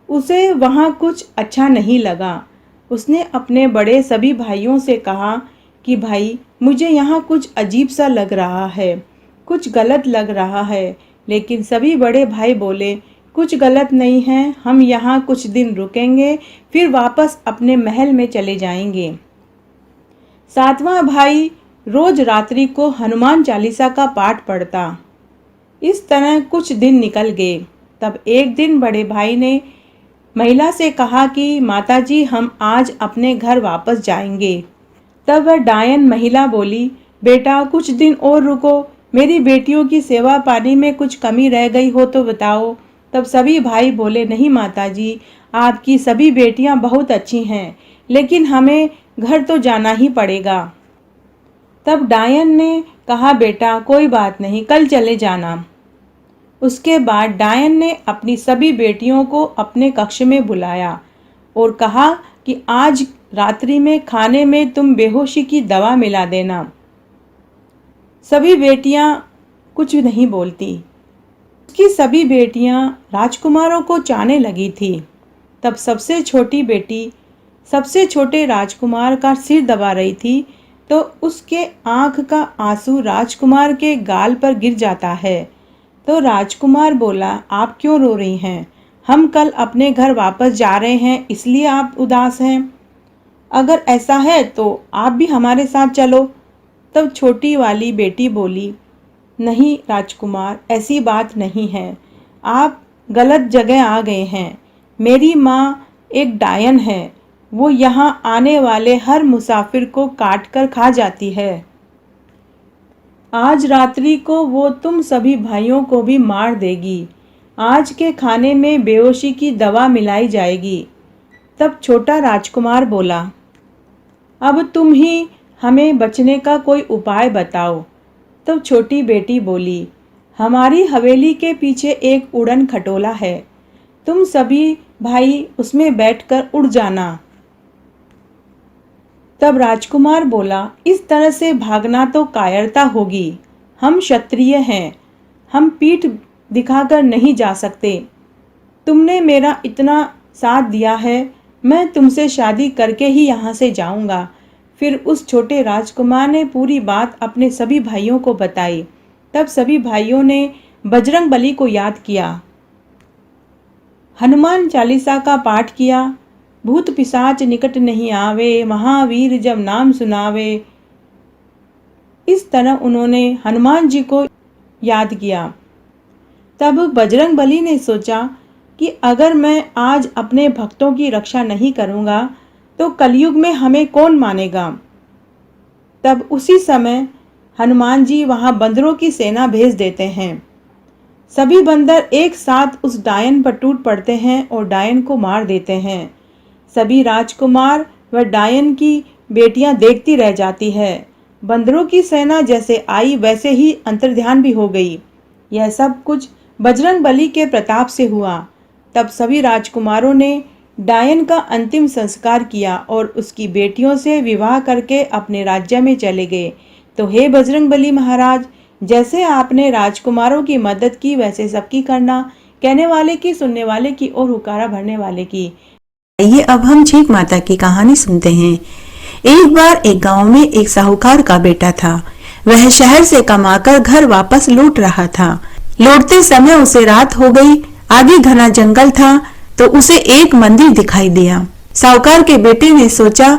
उसे वहाँ कुछ अच्छा नहीं लगा। उसने अपने बड़े सभी भाइयों से कहा कि भाई, मुझे यहाँ कुछ अजीब सा लग रहा है, कुछ गलत लग रहा है। लेकिन सभी बड़े भाई बोले, कुछ गलत नहीं है, हम यहाँ कुछ दिन रुकेंगे, फिर वापस अपने महल में चले जाएंगे। 7वां भाई रोज रात्रि को हनुमान चालीसा का पाठ पढ़ता। इस तरह कुछ दिन निकल गए। तब एक दिन बड़े भाई ने महिला से कहा कि माताजी, हम आज अपने घर वापस जाएंगे। तब वह डायन महिला बोली, बेटा कुछ दिन और रुको, मेरी बेटियों की सेवा पानी में कुछ कमी रह गई हो तो बताओ। तब सभी भाई बोले, नहीं माताजी, आपकी सभी बेटियां बहुत अच्छी हैं, लेकिन हमें घर तो जाना ही पड़ेगा। तब डायन ने कहा, बेटा कोई बात नहीं, कल चले जाना। उसके बाद डायन ने अपनी सभी बेटियों को अपने कक्ष में बुलाया और कहा कि आज रात्रि में खाने में तुम बेहोशी की दवा मिला देना। सभी बेटियां कुछ नहीं बोलती। उसकी सभी बेटियां राजकुमारों को चाहने लगी थी। तब सबसे छोटी बेटी सबसे छोटे राजकुमार का सिर दबा रही थी तो उसके आंख का आंसू राजकुमार के गाल पर गिर जाता है। तो राजकुमार बोला, आप क्यों रो रही हैं? हम कल अपने घर वापस जा रहे हैं, इसलिए आप उदास हैं। अगर ऐसा है तो आप भी हमारे साथ चलो। तब छोटी वाली बेटी बोली, नहीं राजकुमार, ऐसी बात नहीं है, आप गलत जगह आ गए हैं। मेरी माँ एक डायन है, वो यहाँ आने वाले हर मुसाफिर को काट कर खा जाती है। आज रात्रि को वो तुम सभी भाइयों को भी मार देगी। आज के खाने में बेहोशी की दवा मिलाई जाएगी। तब छोटा राजकुमार बोला, अब तुम ही हमें बचने का कोई उपाय बताओ। तब छोटी बेटी बोली, हमारी हवेली के पीछे एक उड़न खटोला है, तुम सभी भाई उसमें बैठकर उड़ जाना। तब राजकुमार बोला, इस तरह से भागना तो कायरता होगी, हम क्षत्रिय हैं, हम पीठ दिखाकर नहीं जा सकते। तुमने मेरा इतना साथ दिया है, मैं तुमसे शादी करके ही यहाँ से जाऊँगा। फिर उस छोटे राजकुमार ने पूरी बात अपने सभी भाइयों को बताई। तब सभी भाइयों ने बजरंगबली को याद किया, हनुमान चालीसा का पाठ किया, भूत पिशाच निकट नहीं आवे, महावीर जब नाम सुनावे। इस तरह उन्होंने हनुमान जी को याद किया। तब बजरंगबली ने सोचा कि अगर मैं आज अपने भक्तों की रक्षा नहीं करूँगा तो कलयुग में हमें कौन मानेगा। तब उसी समय हनुमान जी वहाँ बंदरों की सेना भेज देते हैं। सभी बंदर एक साथ उस डायन पर टूट पड़ते हैं और डायन को मार देते हैं। सभी राजकुमार व डायन की बेटियां देखती रह जाती है। बंदरों की सेना जैसे आई वैसे ही अंतर्ध्यान भी हो गई। यह सब कुछ बजरंगबली के प्रताप से हुआ। तब सभी राजकुमारों ने डायन का अंतिम संस्कार किया और उसकी बेटियों से विवाह करके अपने राज्य में चले गए। तो हे बजरंगबली महाराज, जैसे आपने राजकुमारों की मदद की वैसे सबकी करना, कहने वाले की, सुनने वाले की और हुकारा भरने वाले की। आइए अब हम छींक माता की कहानी सुनते हैं। एक बार एक गांव में एक साहूकार का बेटा था। वह शहर से कमाकर घर वापस लौट रहा था। लौटते समय उसे रात हो गई। आगे घना जंगल था तो उसे एक मंदिर दिखाई दिया। साहूकार के बेटे ने सोचा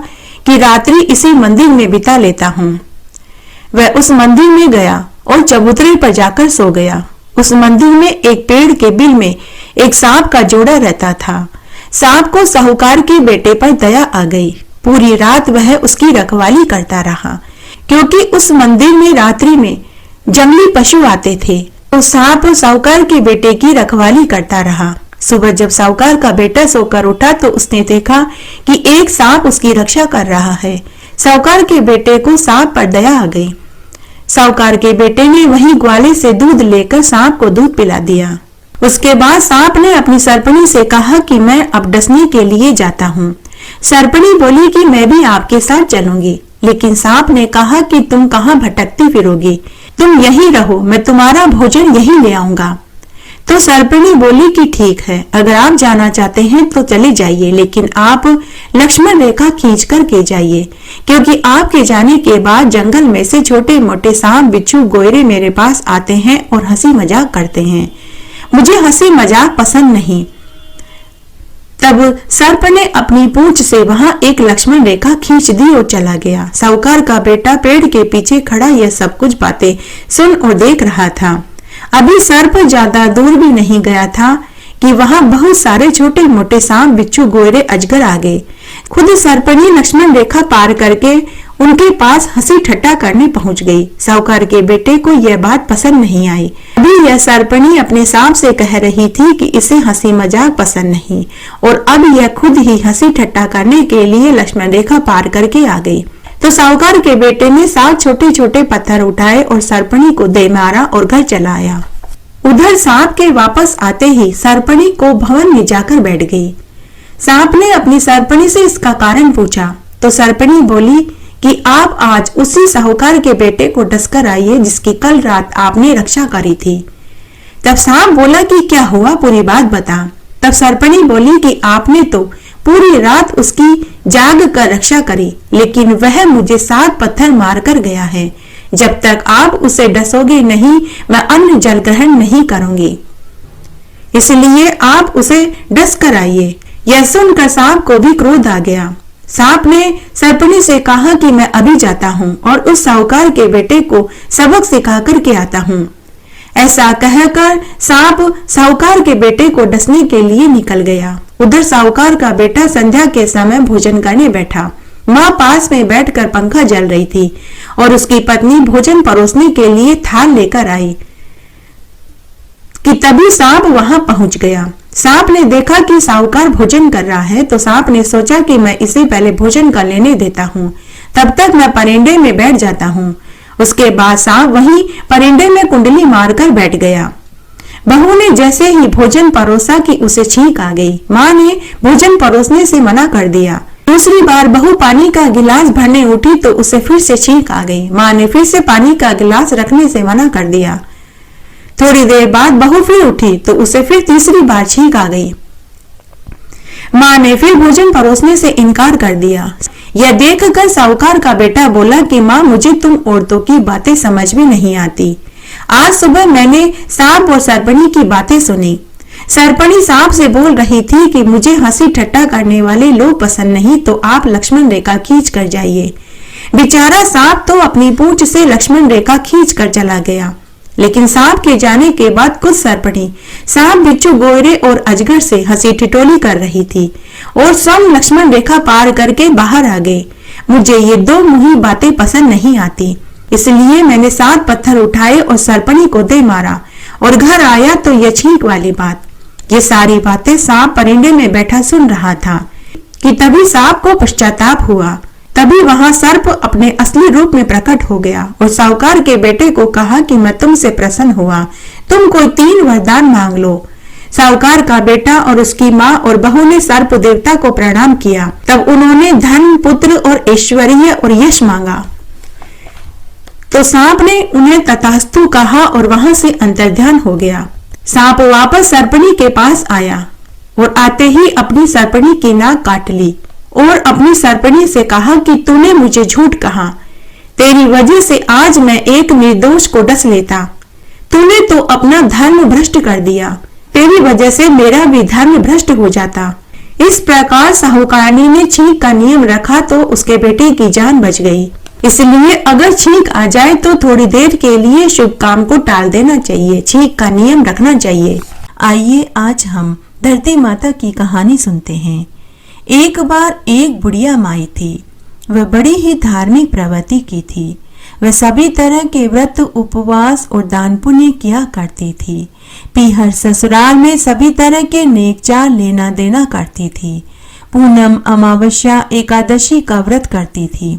कि रात्रि इसी मंदिर में बिता लेता हूँ। वह उस मंदिर में गया और चबूतरे पर जाकर सो गया। उस मंदिर में एक पेड़ के बिल में एक सांप का जोड़ा रहता था। सांप को साहूकार के बेटे पर दया आ गई। पूरी रात वह उसकी रखवाली करता रहा, क्योंकि उस मंदिर में रात्रि में जंगली पशु आते थे। तो सांप साहूकार के बेटे की रखवाली करता रहा। सुबह जब साहूकार का बेटा सोकर उठा तो उसने देखा कि एक सांप उसकी रक्षा कर रहा है। साहूकार के बेटे को सांप पर दया आ गई। साहूकार के बेटे ने वहीं ग्वाले से दूध लेकर सांप को दूध पिला दिया। उसके बाद सांप ने अपनी सरपणी से कहा कि मैं अब डसने के लिए जाता हूँ। सरपणी बोली कि मैं भी आपके साथ चलूंगी, लेकिन सांप ने कहा कि तुम कहाँ भटकती फिरोगी, तुम यहीं रहो, मैं तुम्हारा भोजन यहीं ले आऊंगा। तो सरपणी बोली कि ठीक है, अगर आप जाना चाहते हैं तो चले जाइए, लेकिन आप लक्ष्मण रेखा खींच कर के जाइए, क्योंकि आपके जाने के बाद जंगल में से छोटे मोटे सांप, बिच्छू, गोयरे मेरे पास आते हैं और हंसी मजाक करते हैं। मुझे हंसी मजाक पसंद नहीं। तब सर्प ने अपनी पूंछ से वहां एक लक्ष्मण रेखा खींच दी और चला गया। साहूकार का बेटा पेड़ के पीछे खड़ा यह सब कुछ बातें सुन और देख रहा था। अभी सर्प ज्यादा दूर भी नहीं गया था कि वहां बहुत सारे छोटे मोटे सांप, बिच्छू, गोयरे, अजगर आ गए। खुद सर्पणी लक्ष्मण रेखा पार करके उनके पास हंसी ठट्टा करने पहुंच गई। साहूकार के बेटे को यह बात पसंद नहीं आई। अभी यह सर्पणी अपने सांप से कह रही थी कि इसे हंसी मजाक पसंद नहीं, और अब यह खुद ही हंसी ठट्टा करने के लिए लक्ष्मण रेखा पार करके आ गई। तो साहूकार के बेटे ने 7 छोटे छोटे पत्थर उठाए और सर्पणी को दे मारा और घर चला आया। उधर सांप के वापस आते ही सर्पणी को भवन में जाकर बैठ गई। सांप ने अपनी सर्पणी से इसका कारण पूछा तो सर्पणी बोली कि आप आज उसी साहूकार के बेटे को डसकर आइए जिसकी कल रात आपने रक्षा करी थी। तब सांप बोला कि क्या हुआ, पूरी बात बता। तब सर्पणी बोली कि आपने तो पूरी रात उसकी जाग कर रक्षा करी, लेकिन वह मुझे 7 पत्थर मारकर गया है। जब तक आप उसे डसोगे नहीं, मैं अन्न जल ग्रहण नहीं करूंगी, इसलिए आप उसे डस कर आइए। यह सुनकर सांप को भी क्रोध आ गया। सांप ने सर्पणी से कहा कि मैं अभी जाता हूँ और उस साहूकार के बेटे को सबक सिखा कर के आता हूँ। ऐसा कहकर सांप साहूकार के बेटे को डसने के लिए निकल गया। उधर साहूकार का बेटा संध्या के समय भोजन करने बैठा। माँ पास में बैठकर पंखा जल रही थी और उसकी पत्नी भोजन परोसने के लिए थाल लेकर आई कि तभी सांप वहां पहुंच गया। सांप ने देखा कि साहूकार भोजन कर रहा है तो सांप ने सोचा कि मैं इसे पहले भोजन कर लेने देता हूँ, तब तक मैं परिंदे में बैठ जाता हूँ। उसके बाद सांप वहीं परिंदे में कुंडली मारकर बैठ गया। बहू ने जैसे ही भोजन परोसा कि उसे छींक आ गई। माँ ने भोजन परोसने से मना कर दिया। दूसरी बार बहू पानी का गिलास भरने उठी तो उसे फिर से छींक आ गई। माँ ने फिर से पानी का गिलास रखने से मना कर दिया। थोड़ी देर बाद बहू फिर उठी तो उसे फिर तीसरी बार छींक आ गई। माँ ने फिर भोजन परोसने से इनकार कर दिया। यह देखकर साहूकार का बेटा बोला कि माँ, मुझे तुम औरतों की बातें समझ में नहीं आती। आज सुबह मैंने सांप और सर्पणी की बातें सुनी। सर्पणी सांप से बोल रही थी कि मुझे हंसी ठट्टा करने वाले लोग पसंद नहीं, तो आप लक्ष्मण रेखा खींच कर जाइए। बेचारा सांप तो अपनी पूंछ से लक्ष्मण रेखा खींच कर चला गया, लेकिन सांप के जाने के बाद कुछ सर्पणी सांप, बिच्छू, गोयरे और अजगर से हंसी ठिठोली कर रही थी और सब लक्ष्मण रेखा पार करके बाहर आ गए। मुझे ये 2 मुही बातें पसंद नहीं आती, इसलिए मैंने 7 पत्थर उठाए और सर्पणी को दे मारा और घर आया तो ये छींक वाली बात, ये सारी बातें सांप परिंदे में बैठा सुन रहा था कि तभी सांप को पश्चाताप हुआ। तभी वहां सर्प अपने असली रूप में प्रकट हो गया और साहूकार के बेटे को कहा कि मैं तुमसे प्रसन्न हुआ, तुम कोई 3 वरदान मांग लो। साहूकार का बेटा और उसकी माँ और बहू ने सर्प देवता को प्रणाम किया। तब उन्होंने धन, पुत्र और ऐश्वर्य और यश मांगा। तो सांप ने उन्हें तथास्तु कहा और वहां से अंतर्ध्यान हो गया। सांप वापस सर्पणी के पास आया और आते ही अपनी सर्पणी की नाक काट ली और अपनी सर्पणी से कहा कि तूने मुझे झूठ कहा, तेरी वजह से आज मैं एक निर्दोष को डस लेता। तूने तो अपना धर्म भ्रष्ट कर दिया, तेरी वजह से मेरा भी धर्म भ्रष्ट हो जाता। इस प्रकार साहूकारनी ने छींक का नियम रखा तो उसके बेटे की जान बच गई। इसलिए अगर छींक आ जाए तो थोड़ी देर के लिए शुभ काम को टाल देना चाहिए, छींक का नियम रखना चाहिए। आइए आज हम धरती माता की कहानी सुनते हैं। एक बार एक बुढ़िया माई थी। वह बड़ी ही धार्मिक प्रवृत्ति की थी। वह सभी तरह के व्रत, उपवास और दान पुण्य किया करती थी। पीहर ससुराल में सभी तरह के नेक चार लेना देना करती थी। पूनम, अमावस्या, एकादशी का व्रत करती थी।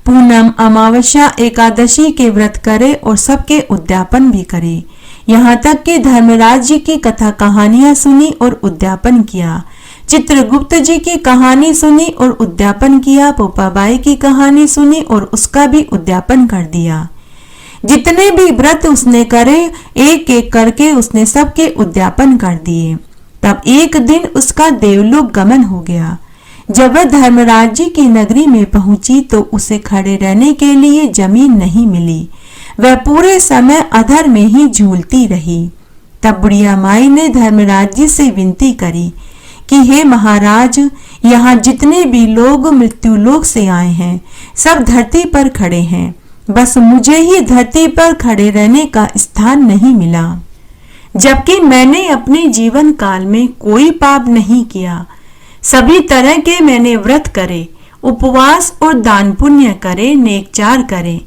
पूनम, अमावस्या, एकादशी के व्रत करे और सबके उद्यापन भी करे। यहाँ तक कि धर्मराज जी की कथा कहानियां सुनी और उद्यापन किया। चित्रगुप्त जी की कहानी सुनी और उद्यापन किया। पोपाबाई की कहानी सुनी और उसका भी उद्यापन कर दिया। जितने भी व्रत उसने करे एक एक करके उसने सबके उद्यापन कर दिए। तब एक दिन उसका देवलोक गमन हो गया। जब वह धर्मराज जी की नगरी में पहुंची तो उसे खड़े रहने के लिए जमीन नहीं मिली। वह पूरे समय अधर में ही झूलती रही। तब बुढ़िया माई ने धर्मराज जी से विनती करी कि हे महाराज, यहाँ जितने भी लोग मृत्युलोक से आए हैं सब धरती पर खड़े हैं, बस मुझे ही धरती पर खड़े रहने का स्थान नहीं मिला, जबकि मैंने अपने जीवन काल में कोई पाप नहीं किया। सभी तरह के मैंने व्रत करे, उपवास और दान पुण्य करे, नेकचार करे,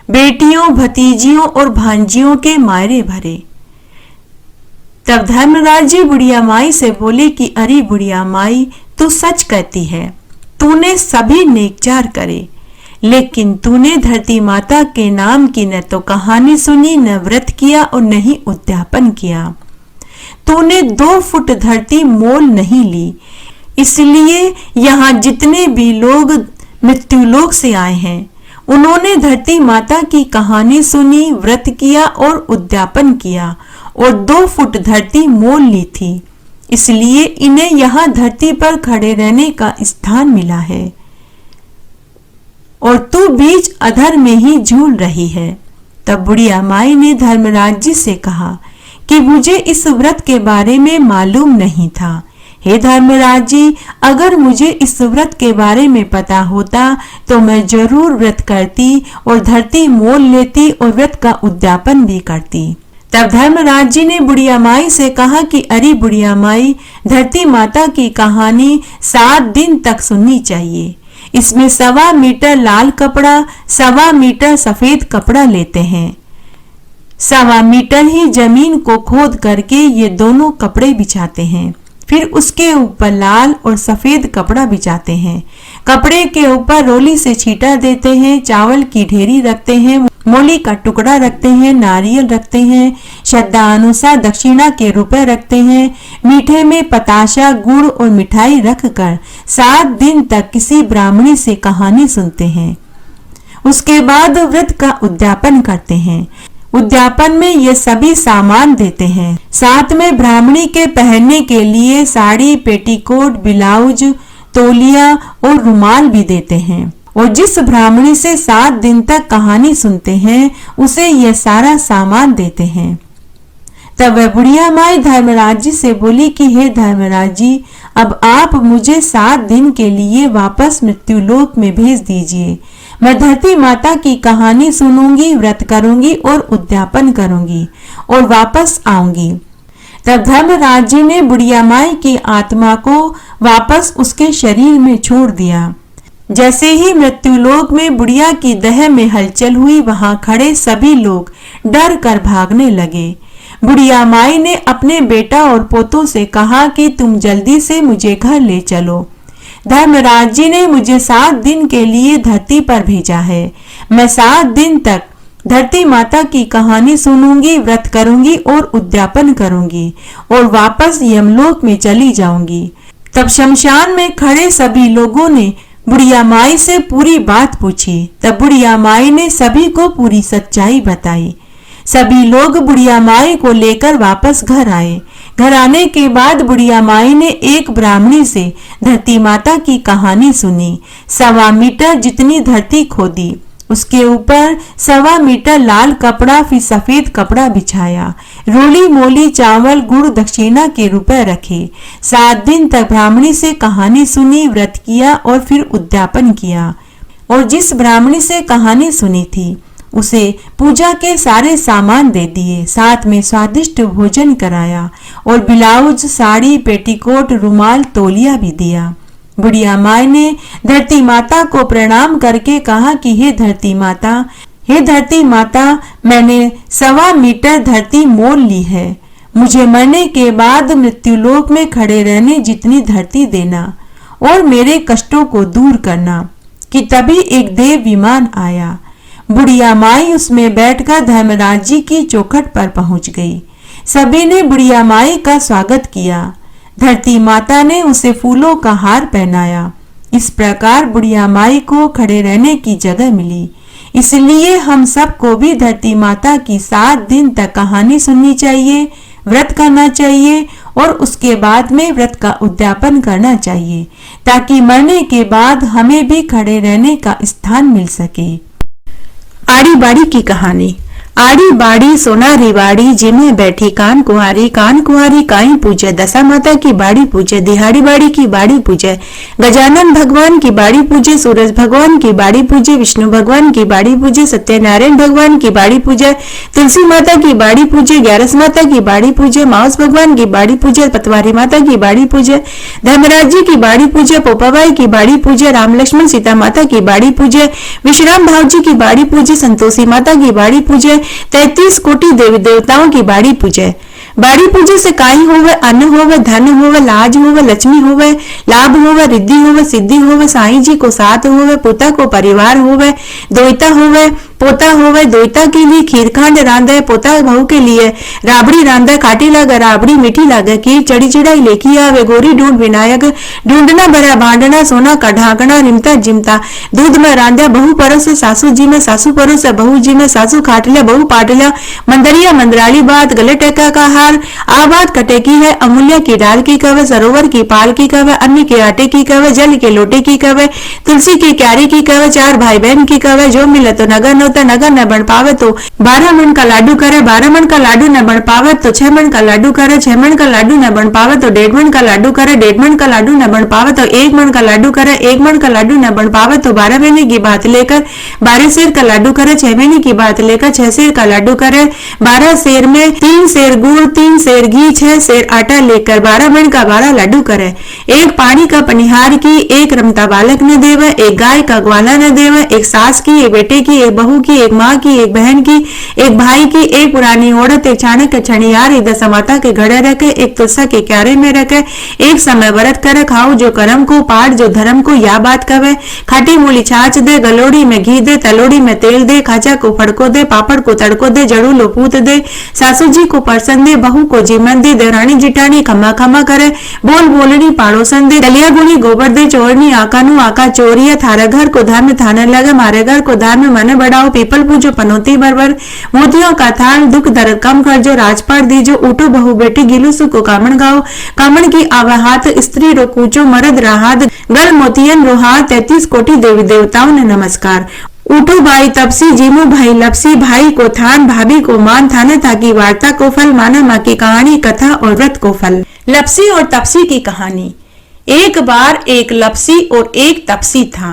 बेटियों, भतीजियों और भांजियों के मायरे भरे। तब धर्मराज जी बुढ़िया माई से बोले कि अरे बुढ़िया माई, तू सच कहती है, तूने सभी नेकचार करे, लेकिन तूने धरती माता के नाम की न तो कहानी सुनी, न व्रत किया और न ही उद्यापन किया। तूने 2 फुट धरती मोल नहीं ली। इसलिए यहाँ जितने भी लोग मृत्युलोक से आए हैं उन्होंने धरती माता की कहानी सुनी, व्रत किया और उद्यापन किया और 2 फुट धरती मोल ली थी। इसलिए इन्हें यहाँ धरती पर खड़े रहने का स्थान मिला है और तू बीच अधर में ही झूल रही है। तब बुढ़िया माई ने धर्मराज जी से कहा कि मुझे इस व्रत के बारे में मालूम नहीं था। हे धर्मराज जी, अगर मुझे इस व्रत के बारे में पता होता तो मैं जरूर व्रत करती और धरती मोल लेती और व्रत का उद्यापन भी करती। तब धर्मराज जी ने बुढ़िया माई से कहा कि अरे बुढ़िया माई, धरती माता की कहानी 7 दिन तक सुननी चाहिए। इसमें 1.25 मीटर लाल कपड़ा, 1.25 मीटर सफेद कपड़ा लेते हैं। 1.25 मीटर ही जमीन को खोद करके ये दोनों कपड़े बिछाते हैं। फिर उसके ऊपर लाल और सफेद कपड़ा बिछाते हैं। कपड़े के ऊपर रोली से छींटा देते हैं, चावल की ढेरी रखते हैं, मूली का टुकड़ा रखते हैं, नारियल रखते हैं, श्रद्धा अनुसार दक्षिणा के रुपए रखते हैं। मीठे में पताशा, गुड़ और मिठाई रखकर 7 दिन तक किसी ब्राह्मणी से कहानी सुनते हैं। उसके बाद व्रत का उद्यापन करते हैं। उद्यापन में ये सभी सामान देते हैं। साथ में ब्राह्मणी के पहनने के लिए साड़ी, पेटीकोट, ब्लाउज, तौलिया और रुमाल भी देते हैं। और जिस ब्राह्मणी से 7 दिन तक कहानी सुनते हैं उसे यह सारा सामान देते हैं। तब वह बुढ़िया माई धर्मराज जी से बोली कि हे धर्मराज जी, अब आप मुझे 7 दिन के लिए वापस मृत्युलोक में भेज दीजिए। मैं धरती माता की कहानी सुनूंगी, व्रत करूंगी और उद्यापन करूंगी और वापस आऊंगी। तब धर्मराज जी ने बुढ़िया माई की आत्मा को वापस उसके शरीर में छोड़ दिया। जैसे ही मृत्युलोक में बुढ़िया की देह में हलचल हुई, वहां खड़े सभी लोग डर कर भागने लगे। बुढ़िया माई ने अपने बेटा और पोतों से कहा कि तुम जल्दी से मुझे घर ले चलो। धर्मराज जी ने मुझे 7 दिन के लिए धरती पर भेजा है। मैं 7 दिन तक धरती माता की कहानी सुनूंगी, व्रत करूंगी और उद्यापन करूंगी और वापस यमलोक में चली जाऊंगी। तब शमशान में खड़े सभी लोगों ने बुढ़िया माई से पूरी बात पूछी। तब बुढ़िया माई ने सभी को पूरी सच्चाई बताई। सभी लोग बुढ़िया माई को लेकर वापस घर आए। घर आने के बाद बुढ़िया माई ने एक ब्राह्मणी से धरती माता की कहानी सुनी। 1.25 मीटर जितनी धरती खोदी, उसके ऊपर 1.25 मीटर लाल कपड़ा फिर सफेद कपड़ा बिछाया, रोली मोली चावल गुड़ दक्षिणा के रुपए रखे। 7 दिन तक ब्राह्मणी से कहानी सुनी, व्रत किया और फिर उद्यापन किया। और जिस ब्राह्मणी से कहानी सुनी थी उसे पूजा के सारे सामान दे दिए, साथ में स्वादिष्ट भोजन कराया और ब्लाउज, साड़ी, पेटीकोट, रुमाल, तौलिया भी दिया। बुढ़िया माई ने धरती माता को प्रणाम करके कहा कि हे धरती माता, मैंने 1.25 मीटर धरती मोल ली है। मुझे मरने के बाद मृत्युलोक में खड़े रहने जितनी धरती देना और मेरे कष्टों को दूर करना। कि तभी एक देव विमान आया। बुढ़िया माई उसमें बैठकर धर्मराज जी की चौखट पर पहुंच गई। सभी ने बुढ़िया माई का स्वागत किया। धरती माता ने उसे फूलों का हार पहनाया। इस प्रकार बुढ़िया माई को खड़े रहने की जगह मिली। इसलिए हम सबको भी धरती माता की 7 दिन तक कहानी सुननी चाहिए, व्रत करना चाहिए और उसके बाद में व्रत का उद्यापन करना चाहिए, ताकि मरने के बाद हमें भी खड़े रहने का स्थान मिल सके। आड़ी बाड़ी की कहानी। आड़ी बाड़ी सोनारी बाड़ी, जिमें बैठी कान कुंवारी काई पूजे। दशा माता की बाड़ी पूजे, दिहाड़ी बाड़ी की बाड़ी पूजे, गजानन भगवान की बाड़ी पूजे, सूरज भगवान की बाड़ी पूजे, विष्णु भगवान की बाड़ी पूजे, सत्यनारायण भगवान की बाड़ी पूजे, तुलसी माता की बाड़ी पूजे, ग्यारस माता की बाड़ी पूजे, माउस भगवान की बाड़ी पूजे, पतवारी माता की बाड़ी पूजे, धर्मराज जी की बाड़ी पूजे, पोपाबाई की बाड़ी पूजे, राम लक्ष्मण सीता माता की बाड़ी पूजे, विश्राम भाव जी की बाड़ी पूजे, संतोषी माता की बाड़ी पूजे, 33 कोटि देवी देवताओं की बाड़ी पूजे। बाड़ी पूजे से काई होवे, अन्न होवे, धन होवे, लाज होवे, लक्ष्मी होवे, लाभ होवे, रिद्धि होवे, सिद्धि होवे, साईं जी को साथ होवे, पोता को परिवार होवे, दोइता होवे, पोता होवे, दोइता के लिए खीरखंड रांधे, पोता बहू के लिए राबड़ी रांधे, खाटी लागे राबड़ी, मीठी लागे खीर, चढ़ी चढ़ाई लेखी आवे, गोरी ढूंढ विनायक, ढूंढना भरा भांडना, सोना का ढाकना, रिमता जिमता, दूध में रांधे, बहू परोस सासू जी में, सासू परोस बहू जी में, सासू खाटल्या बहू पाटल्या, मंदरिया मंदराली बात, गले टेका का हार, आ बात कटेकी है, अमूल्य की डाल की कवे, सरोवर की पाल की कवे, अन्न के आटे की कवे, जल के लोटे की कवे, तुलसी की क्यारी की कवे, 4 भाई बहन की कवे, जो मिले तो नगर नगर न बन पावे तो 12 मन का लाडू करे, 12 मन का लाडू न बन पावे तो 6 मन का लाडू करे, 6 मन का लाडू न बन पावे तो 1.5 मन का लाडू करे, 1.5 मन का लाडू न बन पावे तो 1 मन का लाडू करे, 1 मन का लाडू न बन पावे तो 12 महीने की बात लेकर 12 सेर का लाडू करे, 6 महीने की बात लेकर 6 सेर का लाडू करे, 12 सेर में 3 सेर गुड़, 3 सेर घी, 6 सेर आटा लेकर 12 मन का 12 लाडू करे। एक पानी का पनिहार की, एक रमता बालक न देवे, एक गाय का ग्वाला न देवे, एक सास की, एक बेटे की, एक बहू की, एक माँ की, एक बहन की, एक भाई की, एक पुरानी औरत, एक चाणक्य छणियार, एक दशा माता के घड़े रखे, एक तुलसा के क्यारे में रखे, एक समय व्रत करे, खाओ जो कर्म को, पाठ जो धर्म को, या बात कवे, खाटी मूली छाछ दे, गलोड़ी में घी दे, तलोड़ी में तेल दे, खाचा को फड़को दे, पापड़ को तड़को दे, जड़ू लो पूत दे, सासू जी को परसन दे, बहू को जीमन दे, देवरानी जिटानी खमा खमा करे, बोल बोलनी पाड़ोसन दे, दलिया गुनी गोबर दे, चोरनी आका नु आका चोरिया, थारे घर को धाम थाने लगे, मारे घर को धाम मन बढ़ाओ, पीपल पूजो पनौती बरबर, मोतियों का थाल, दुख दर्द कम कर जो, राजपाट दीजो, उठो बहू बेटी गिलू सुको कामण गाओ, कामण की आवा हाथ, स्त्री रो कूचो, मर्द राहात, गल मोतियन रोहात, 33 कोटि देवी देवताओं ने नमस्कार। उठो भाई तपसी, जीमो भाई लपसी, भाई को थान, भाभी को मान, थाने ताकि वार्ता को फल, माना माँ की कहानी, कथा और व्रत को फल। लपसी और तपसी की कहानी। एक बार एक लपसी और एक तपसी था।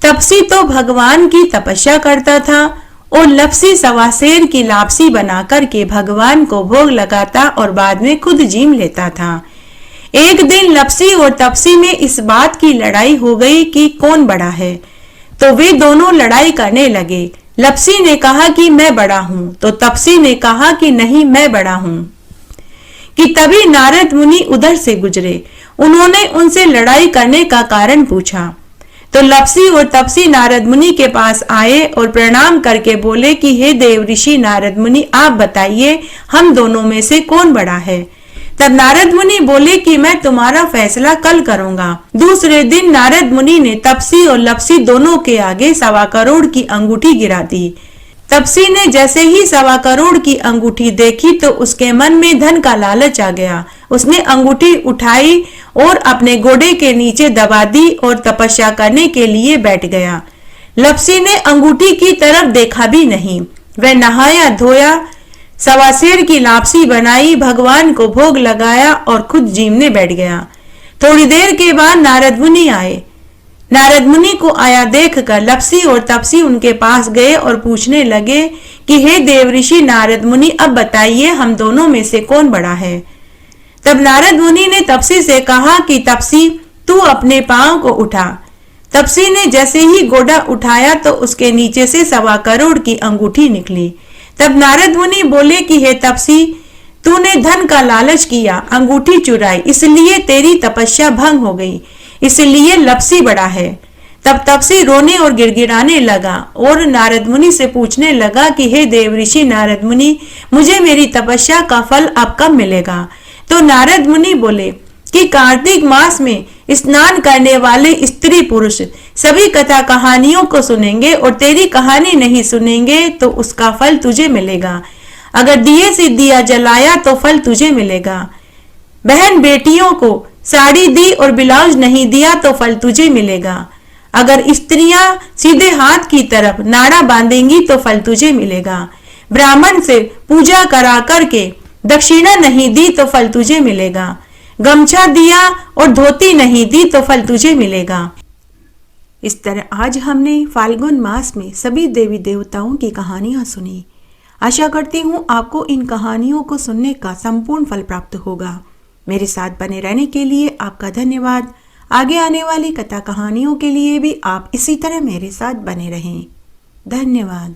तपसी तो भगवान की तपस्या करता था और लपसी 1.25 सेर की लापसी बनाकर के भगवान को भोग लगाता और बाद में खुद जीम लेता था। एक दिन लपसी और तपसी में इस बात की लड़ाई हो गई कि कौन बड़ा है, तो वे दोनों लड़ाई करने लगे। लप्सी ने कहा कि मैं बड़ा हूं, तो तपसी ने कहा कि नहीं, मैं बड़ा हूं। कि तभी नारद मुनि उधर से गुजरे। उन्होंने उनसे लड़ाई करने का कारण पूछा, तो लप्सी और तपसी नारद मुनि के पास आए और प्रणाम करके बोले कि हे देव ऋषि नारद मुनि, आप बताइए हम दोनों में से कौन बड़ा है। तब नारद मुनि बोले कि मैं तुम्हारा फैसला कल करूंगा। दूसरे दिन नारद मुनि ने तपसी और लप्सी दोनों के आगे 1.25 करोड़ की अंगूठी गिरा दी। तपसी ने जैसे ही 1.25 करोड़ की अंगूठी देखी तो उसके मन में धन का लालच आ गया। उसने अंगूठी उठाई और अपने घोड़े के नीचे दबा दी और तपस्या करने के लिए बैठ गया। लप्सी ने अंगूठी की तरफ देखा भी नहीं। वह नहाया धोया, 1.25 सेर की लापसी बनाई, भगवान को भोग लगाया और खुद जीमने बैठ गया। थोड़ी देर के बाद नारद मुनि आए। नारद मुनि को आया देखकर लप्सी और तपसी उनके पास गए और पूछने लगे कि हे देव ऋषि नारद मुनि, अब बताइए हम दोनों में से कौन बड़ा है। तब नारद मुनि ने तपसी से कहा कि तपसी, तू अपने पांव को उठा। तपसी ने जैसे ही घोड़ा उठाया तो उसके नीचे से 1.25 करोड़ की अंगूठी निकली। तब नारद मुनि बोले कि हे तपसी, तूने धन का लालच किया, अंगूठी चुराई, इसलिए तेरी तपस्या भंग हो गई, इसलिए लप्सी बड़ा है। तब तपसी रोने और गिड़गिड़ाने लगा और नारद मुनि से पूछने लगा कि हे देव ऋषि नारद मुनि, मुझे मेरी तपस्या का फल अब कब मिलेगा। तो नारद मुनि बोले कि कार्तिक मास में स्नान करने वाले स्त्री पुरुष सभी कथा कहानियों को सुनेंगे और तेरी कहानी नहीं सुनेंगे तो उसका फल तुझे मिलेगा। अगर दिए से दिया जलाया तो फल तुझे मिलेगा। बहन बेटियों को साड़ी दी और ब्लाउज नहीं दिया तो फल तुझे मिलेगा। अगर स्त्रियां सीधे हाथ की तरफ नाड़ा बांधेंगी तो फल तुझे मिलेगा। ब्राह्मण से पूजा करा करके दक्षिणा नहीं दी तो फल तुझे मिलेगा। गमछा दिया और धोती नहीं दी तो फल तुझे मिलेगा। इस तरह आज हमने फाल्गुन मास में सभी देवी देवताओं की कहानियां सुनी। आशा करती हूँ आपको इन कहानियों को सुनने का संपूर्ण फल प्राप्त होगा। मेरे साथ बने रहने के लिए आपका धन्यवाद। आगे आने वाली कथा कहानियों के लिए भी आप इसी तरह मेरे साथ बने रहें। धन्यवाद।